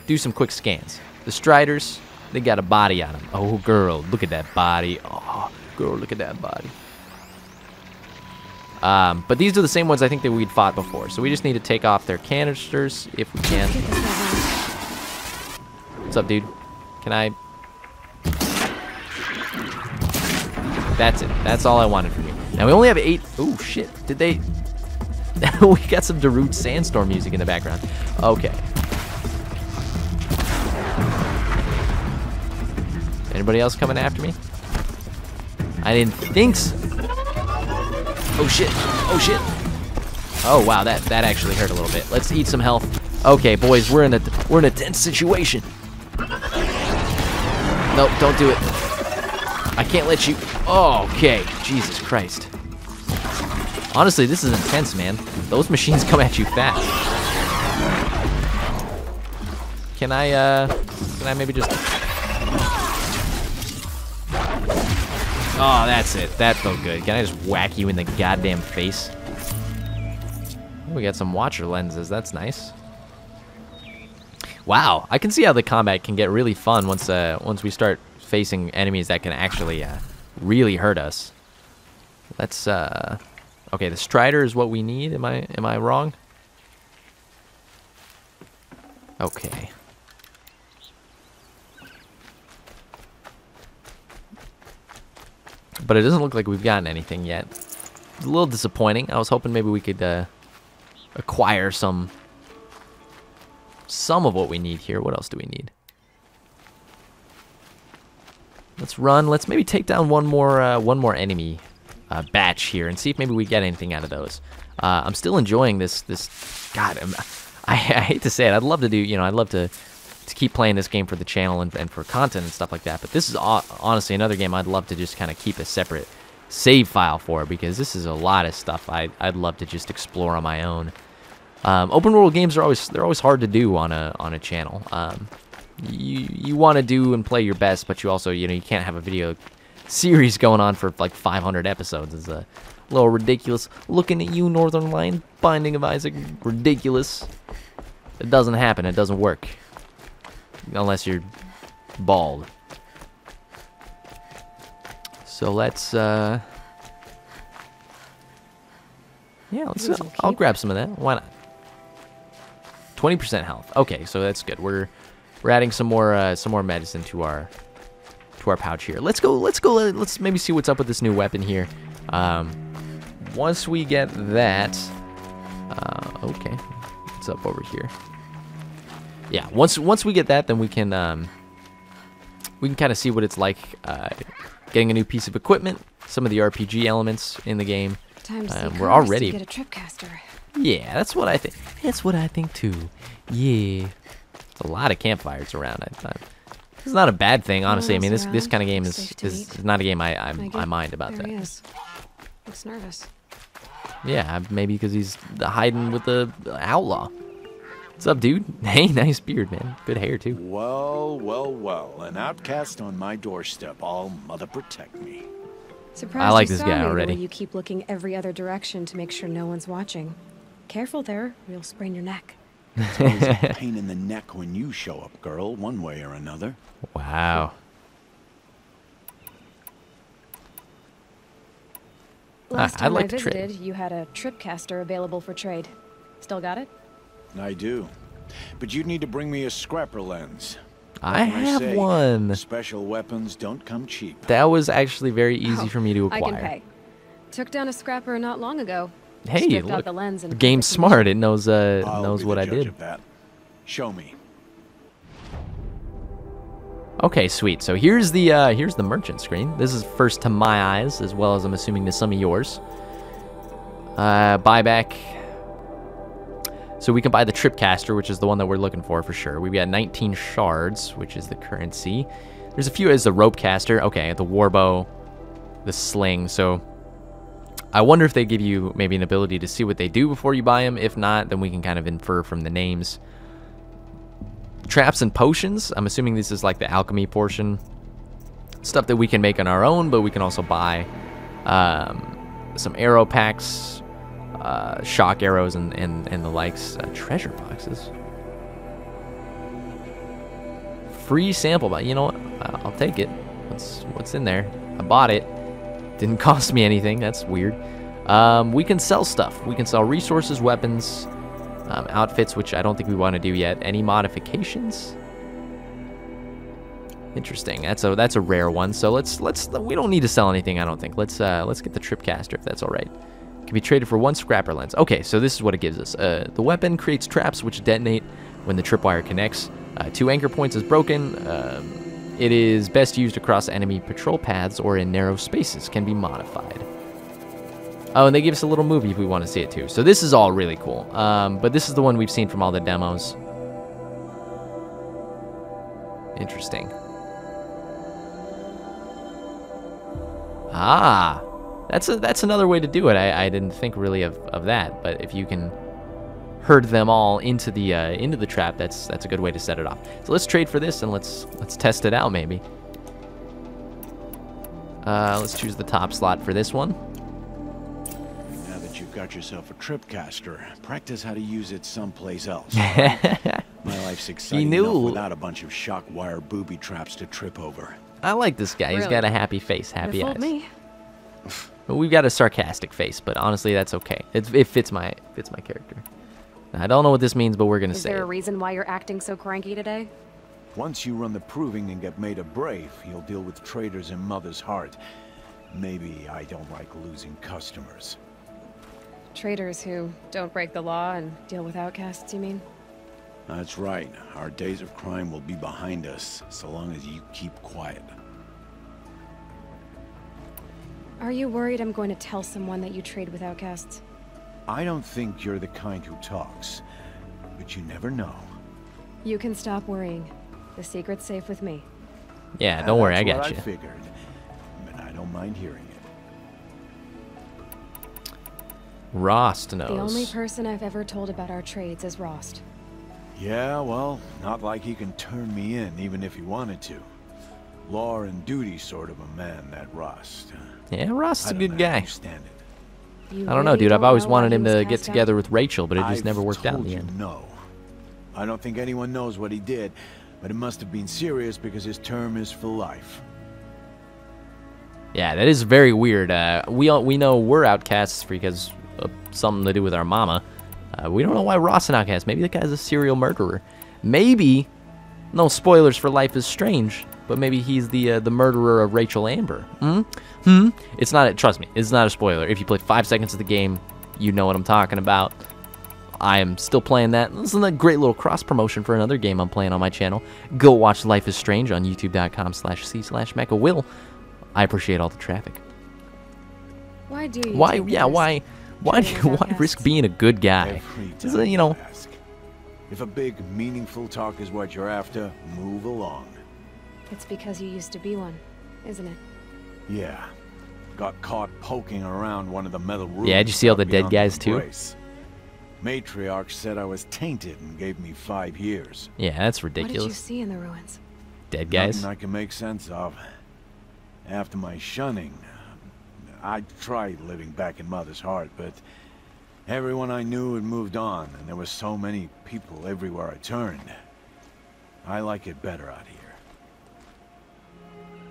do some quick scans. The Striders, they got a body on them. Oh, girl, look at that body. Oh, girl, look at that body. But these are the same ones I think that we'd fought before, so we just need to take off their canisters if we can. What's up, dude? Can I? That's it. That's all I wanted from you. Now we only have 8. Oh shit! Did they? We got some Darude Sandstorm music in the background. Okay. Anybody else coming after me? I didn't think so. Oh shit! Oh shit! Oh wow, that actually hurt a little bit. Let's eat some health. Okay, boys, we're in a tense situation. Nope, don't do it. I can't let you. Oh, okay, Jesus Christ. Honestly, this is intense, man. Those machines come at you fast. Can I maybe just? Oh, that's it. That felt good. Can I just whack you in the goddamn face? We got some Watcher lenses. That's nice. Wow, I can see how the combat can get really fun once we start facing enemies that can actually really hurt us. Let's okay, the Strider is what we need. Am I wrong? Okay. But it doesn't look like we've gotten anything yet. It's a little disappointing. I was hoping maybe we could acquire some of what we need here. What else do we need? Let's run. Let's maybe take down one more enemy batch here and see if maybe we get anything out of those. I'm still enjoying this. God, I hate to say it. I'd love to do. I'd love to keep playing this game for the channel and for content and stuff like that. But this is honestly another game I'd love to just kind of keep a separate save file for, because this is a lot of stuff I'd love to just explore on my own. Open world games are always hard to do on a channel. You want to do and play your best, but you also you can't have a video series going on for like 500 episodes. It's a little ridiculous. Looking at you, Northern Lion, Binding of Isaac, ridiculous. It doesn't happen. It doesn't work unless you're bald. So let's yeah, I'll grab some of that. Why not? 20% health. Okay, so that's good. We're adding some more medicine to our pouch here. Let's go. Let's maybe see what's up with this new weapon here. Once we get that, okay, what's up over here? Yeah, once we get that, then we can kind of see what it's like getting a new piece of equipment, some of the RPG elements in the game. We're already to get a tripcaster. Yeah, that's what I think. That's what I think too. Yeah, there's a lot of campfires around. It's not a bad thing, honestly. I mean, this kind of game is not a game I mind about that. There he is. Looks nervous. Yeah, maybe because he's hiding with the outlaw. What's up, dude? Hey, nice beard, man. Good hair too. Well, well, well. An outcast on my doorstep. All mother protect me. Surprised I like you this saw guy me the already. way you keep looking every other direction to make sure no one's watching. Careful there, or you'll sprain your neck. It's always a pain in the neck when you show up, girl, one way or another. Wow. Last I'd time like I to trade. visited, you had a tripcaster available for trade. Still got it? I do. But you'd need to bring me a scrapper lens. I have one. Special weapons don't come cheap. That was actually very easy for me to acquire. I can pay. Took down a scrapper not long ago. Hey, Stripped out look, the lens and the game's smart. It knows I'll be what the I judge did. of that. Show me. Okay, sweet. So here's the merchant screen. This is first to my eyes, as well as I'm assuming to some of yours. Buyback. So we can buy the Tripcaster, which is the one that we're looking for sure. We've got 19 shards, which is the currency. There's a few as the Ropecaster. Okay, the Warbow, the Sling. So I wonder if they give you maybe an ability to see what they do before you buy them. If not, then we can kind of infer from the names. Traps and potions. I'm assuming this is like the alchemy portion. Stuff that we can make on our own, but we can also buy some arrow packs, shock arrows, and the likes. Treasure boxes. Free sample, but you know what? I'll take it. What's in there? I bought it. Didn't cost me anything. That's weird. We can sell stuff. We can sell resources, weapons, outfits, which I don't think we want to do yet. Any modifications? Interesting. That's a rare one. So we don't need to sell anything, I don't think. Let's get the Tripcaster if that's all right. Can be traded for 1 scrapper lens. Okay, so this is what it gives us. The weapon creates traps which detonate when the tripwire connects. 2 anchor points is broken. It is best used across enemy patrol paths or in narrow spaces. Can be modified. Oh, and they give us a little movie if we want to see it too. So this is all really cool. But this is the one we've seen from all the demos. Interesting. Ah, that's another way to do it. I didn't think really of that, but if you can herd them all into the trap, that's a good way to set it off. So let's trade for this and let's test it out maybe. Let's choose the top slot for this one. Now that you've got yourself a Tripcaster, practice how to use it someplace else. My life's exciting enough without a bunch of shock wire booby traps to trip over. I like this guy. He's got a happy face, happy eyes. Me. We've got a sarcastic face, but honestly, that's okay. It fits my character. I don't know what this means, but we're gonna say it. Is there a reason why you're acting so cranky today? Once you run the proving and get made a brave, you'll deal with traitors in Mother's Heart. Maybe I don't like losing customers. Traitors who don't break the law and deal with outcasts, you mean? That's right. Our days of crime will be behind us, so long as you keep quiet. Are you worried I'm going to tell someone that you trade with outcasts? I don't think you're the kind who talks, but you never know. You can stop worrying. The secret's safe with me. Yeah, don't worry, I got That's you. what I figured, but I don't mind hearing it. Rost knows. The only person I've ever told about our trades is Rost. Yeah, well, not like he can turn me in, even if he wanted to. Law and duty sort of a man, that Rost. Yeah, Rost's a good guy. You I don't know, really dude. I've always know why wanted he him was to get cast together out? with Rachel, but it just never worked out in the I've end. told you no. I don't think anyone knows what he did, but it must have been serious because his term is for life. Yeah, that is very weird. We know we're outcasts because of something to do with our mama. We don't know why Ross an outcast. Maybe the guy's a serial murderer. Maybe, no spoilers for Life is Strange, but maybe he's the murderer of Rachel Amber. It's not. Trust me, it's not a spoiler. If you play 5 seconds of the game, you know what I'm talking about. I am still playing that. This is a great little cross promotion for another game I'm playing on my channel. Go watch Life is Strange on youtube.com/c/MechaWill. I appreciate all the traffic. Why do you? Why? take Yeah. the risk? Why risk being a good guy? Just, you know. If a big, meaningful talk is what you're after, move along. It's because you used to be one, isn't it? Yeah. Got caught poking around one of the metal rooms. Yeah, did you see all the dead beyond the guys too? embrace. Matriarch said I was tainted and gave me 5 years. Yeah, that's What did you ridiculous. see in the ruins? Dead guys. Nothing I can make sense of. After my shunning, I tried living back in Mother's Heart, but everyone I knew had moved on, and there were so many people everywhere I turned. I like it better out here.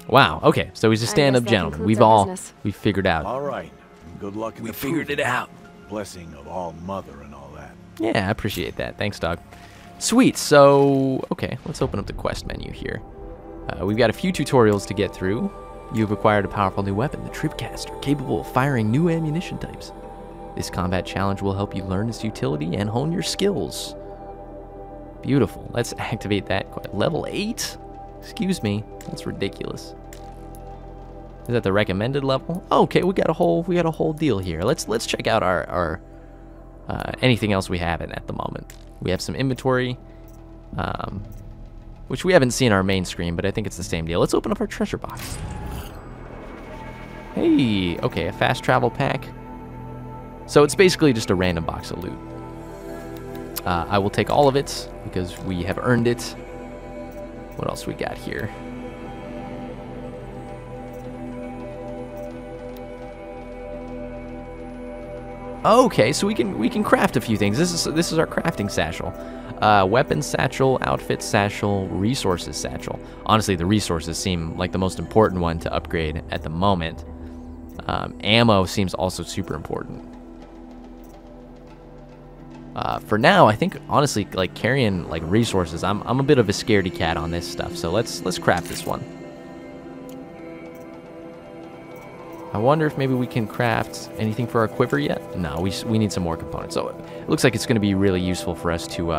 Wow. Okay, so he's a stand-up that gentleman. concludes our We've figured out. All right. And good luck in the figured it proving. out. Blessing of all mother and all that. Yeah, I appreciate that. Thanks, dog. Sweet. So, okay, let's open up the quest menu here. We've got a few tutorials to get through. You've acquired a powerful new weapon, the Tripcaster, capable of firing new ammunition types. This combat challenge will help you learn its utility and hone your skills. Beautiful. Let's activate that. Level 8? Excuse me. That's ridiculous. Is that the recommended level? Oh, okay, we got a whole deal here. Let's check out our anything else we have at the moment. We have some inventory, which we haven't seen on our main screen, but I think it's the same deal. Let's open up our treasure box. Hey, okay, a fast travel pack. So it's basically just a random box of loot. I will take all of it because we have earned it. What else we got here? Okay, so we can craft a few things. This is our crafting satchel. Weapons satchel, outfit satchel, resources satchel. Honestly, the resources seem like the most important one to upgrade at the moment. Ammo seems also super important. For now, I think honestly, like carrying like resources, I'm a bit of a scaredy cat on this stuff. So let's craft this one. I wonder if maybe we can craft anything for our quiver yet. No, we need some more components. So it looks like it's going to be really useful for us to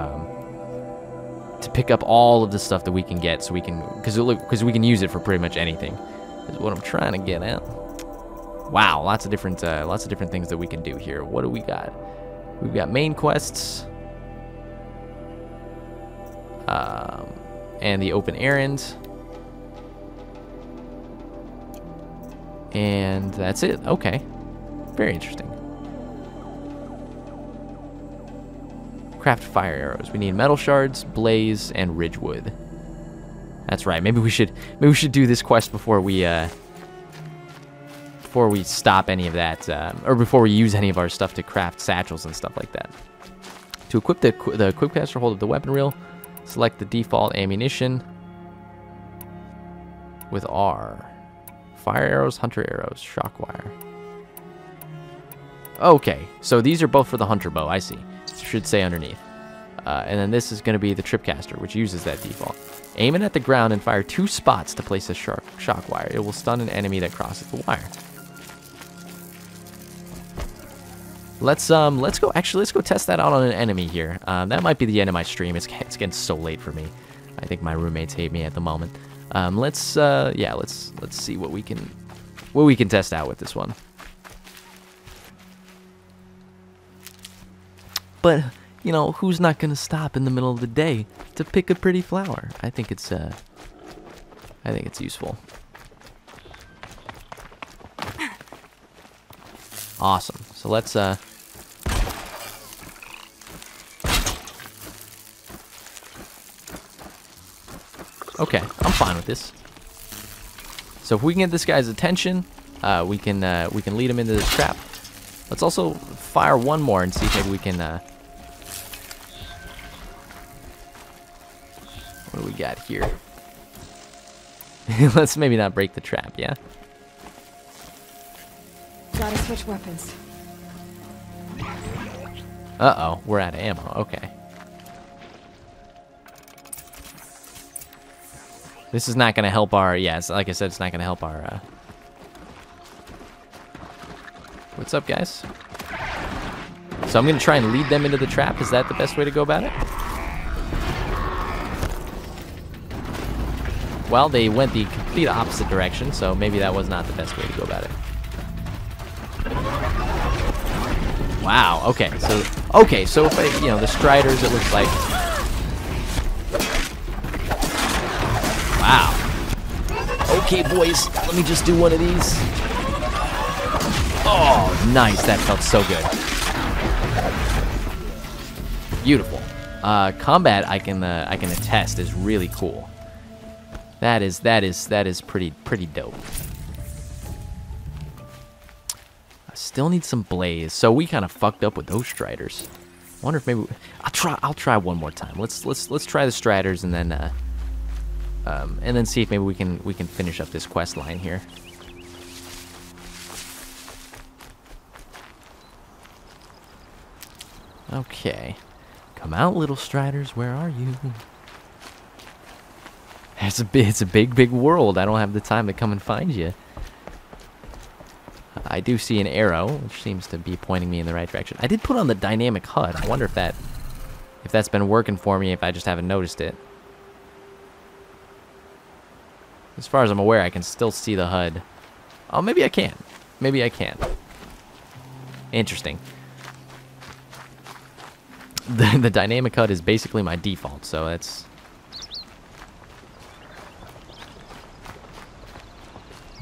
pick up all of the stuff that we can get, so we can because we can use it for pretty much anything. Is what I'm trying to get at. Wow, lots of different things that we can do here. What do we got? We've got main quests, and the open errand, and that's it. Okay, very interesting. Craft fire arrows. We need metal shards, blaze, and ridgewood. That's right. Maybe we should do this quest before we stop any of that, or before we use any of our stuff to craft satchels and stuff like that. To equip the equipcaster, hold up the weapon reel, select the default ammunition with R. Fire arrows, hunter arrows, shock wire. Okay, so these are both for the hunter bow, I see. It should say underneath. And then this is going to be the tripcaster, which uses that default. Aim it at the ground and fire 2 spots to place a shock wire. It will stun an enemy that crosses the wire. Let's go test that out on an enemy here. That might be the end of my stream. It's getting so late for me. I think my roommates hate me at the moment. Let's see what we can test out with this one. But you know, who's not gonna stop in the middle of the day to pick a pretty flower? I think it's useful. Awesome. So let's okay, I'm fine with this. So if we can get this guy's attention, we can lead him into this trap. Let's also fire one more and see if maybe we can what do we got here? Let's maybe not break the trap, yeah? Gotta switch weapons. Uh-oh, we're out of ammo. Okay. This is not going to help our... Yeah, like I said, it's not going to help our... What's up, guys? So I'm going to try and lead them into the trap. Is that the best way to go about it? Well, they went the complete opposite direction, so maybe that was not the best way to go about it. Wow, okay, so if I, you know, the striders, it looks like... Wow. Okay, boys, let me just do one of these. Oh, nice, that felt so good. Beautiful. Combat, I can attest, is really cool. That is pretty dope. I still need some blaze. So we kind of fucked up with those striders. I wonder if maybe I'll try one more time. Let's try the striders and then see if maybe we can finish up this quest line here. Okay. Come out, little striders. Where are you? It's a big world. I don't have the time to come and find you. I do see an arrow, which seems to be pointing me in the right direction. I did put on the dynamic HUD. I wonder if that's been working for me, if I just haven't noticed it. As far as I'm aware, I can still see the HUD. Oh, maybe I can. Maybe I can. Interesting. The dynamic HUD is basically my default, so that's...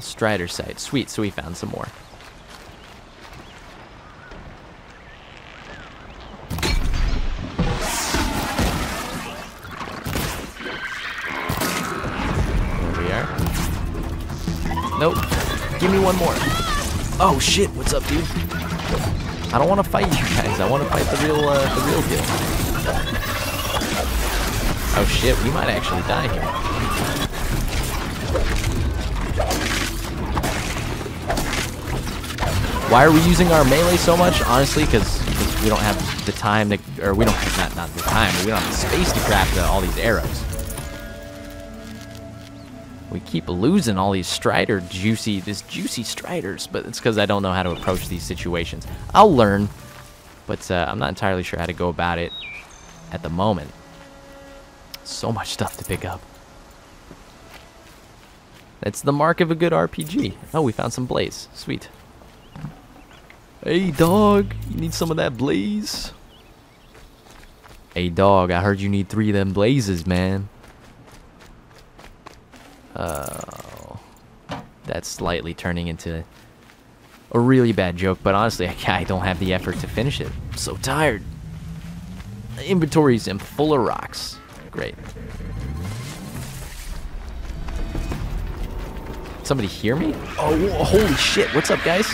Strider site. Sweet, so we found some more. There we are. Nope. Give me one more. Oh shit, what's up, dude? I don't want to fight you guys. I want to fight the real deal. Oh shit, we might actually die here. Why are we using our melee so much? Honestly, because we don't have the time to, or we don't have, not the time, but we don't have the space to craft all these arrows. We keep losing all these juicy striders, but it's because I don't know how to approach these situations. I'll learn, but I'm not entirely sure how to go about it at the moment. So much stuff to pick up. That's the mark of a good RPG. Oh, we found some blaze. Sweet. Hey, dog, you need some of that blaze? Hey, dog, I heard you need 3 of them blazes, man. Oh, that's slightly turning into a really bad joke, but honestly, I don't have the effort to finish it. I'm so tired. My inventory's full of rocks. Great. Somebody hear me? Oh, holy shit. What's up, guys?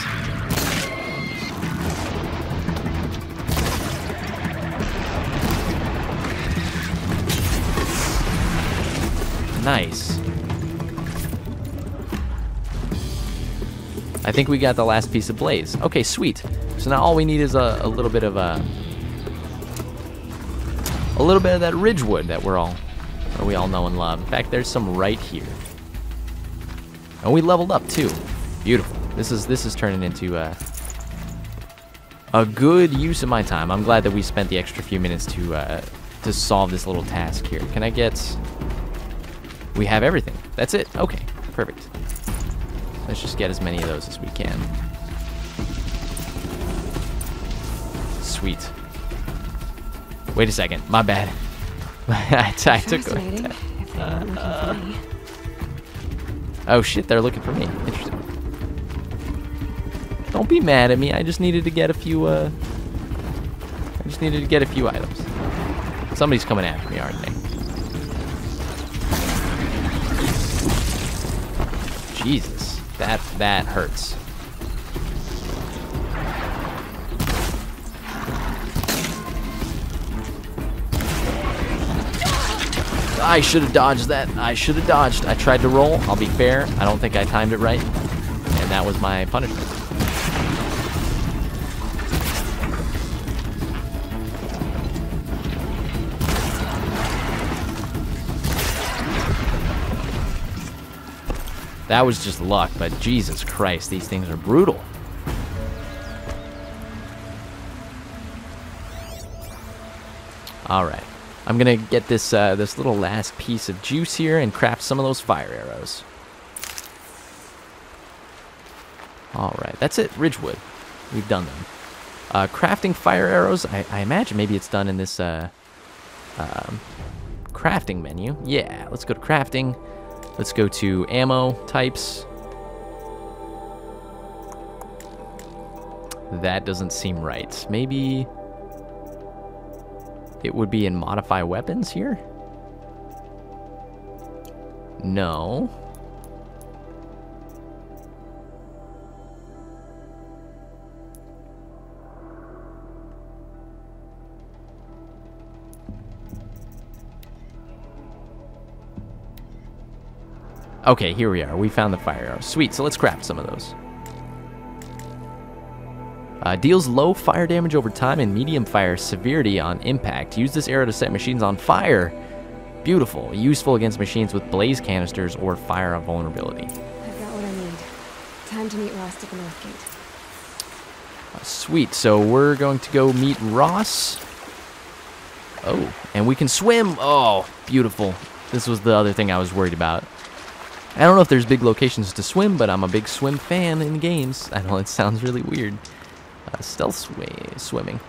Nice. I think we got the last piece of blaze. Okay, sweet. So now all we need is a little bit of that ridgewood that we all know and love. In fact, there's some right here. And we leveled up too. Beautiful. This is turning into a good use of my time. I'm glad that we spent the extra few minutes to solve this little task here. Can I get? We have everything. That's it. Okay, perfect. Let's just get as many of those as we can. Sweet. Wait a second. My bad. I took. Oh shit! They're looking for me. Interesting. Don't be mad at me. I just needed to get a few. I just needed to get a few items. Somebody's coming after me, aren't they? Jesus, that hurts. I should have dodged that. I should have dodged. I tried to roll. I'll be fair. I don't think I timed it right. And that was my punishment. That was just luck, but Jesus Christ, these things are brutal. All right, I'm gonna get this this little last piece of juice here and craft some of those fire arrows. All right, that's it. Ridgewood, we've done them. Crafting fire arrows. I imagine maybe it's done in this crafting menu. Yeah, let's go to crafting. Let's go to ammo types. That doesn't seem right. Maybe it would be in modify weapons here? No. Okay, here we are. We found the fire arrow. Sweet, so let's craft some of those. Deals low fire damage over time and medium fire severity on impact. Use this arrow to set machines on fire. Beautiful. Useful against machines with blaze canisters or fire vulnerability. I've got what I need. Time to meet Rost at the North Gate. Sweet. So we're going to go meet Ross. Oh, and we can swim. Oh, beautiful. This was the other thing I was worried about. I don't know if there's big locations to swim, but I'm a big swim fan in games. I know it sounds really weird. Stealth swimming.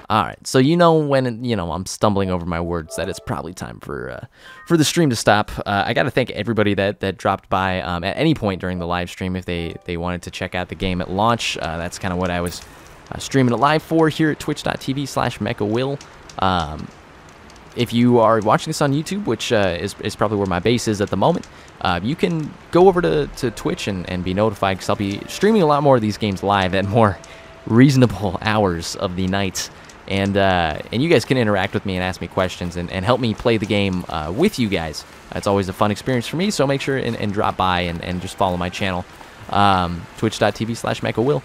All right, so you know when I'm stumbling over my words that it's probably time for the stream to stop. I got to thank everybody that dropped by at any point during the live stream if they wanted to check out the game at launch. That's kind of what I was streaming it live for here at twitch.tv/MechaWill. If you are watching this on YouTube, which is probably where my base is at the moment, you can go over to Twitch and be notified because I'll be streaming a lot more of these games live at more reasonable hours of the night. And you guys can interact with me and ask me questions and help me play the game with you guys. It's always a fun experience for me, so make sure and drop by and just follow my channel, twitch.tv/MechaWill.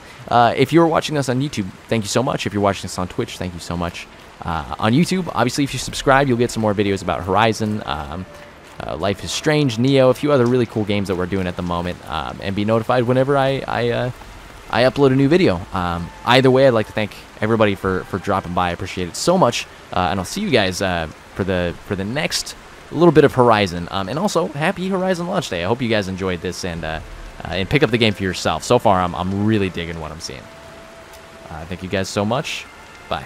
If you're watching this on YouTube, thank you so much. If you're watching this on Twitch, thank you so much. On YouTube, obviously, if you subscribe, you'll get some more videos about Horizon, Life is Strange, Neo, a few other really cool games that we're doing at the moment, and be notified whenever I upload a new video. Either way, I'd like to thank everybody for dropping by. I appreciate it so much, and I'll see you guys for the next little bit of Horizon. And also, happy Horizon launch day. I hope you guys enjoyed this and pick up the game for yourself. So far, I'm really digging what I'm seeing. Thank you guys so much. Bye.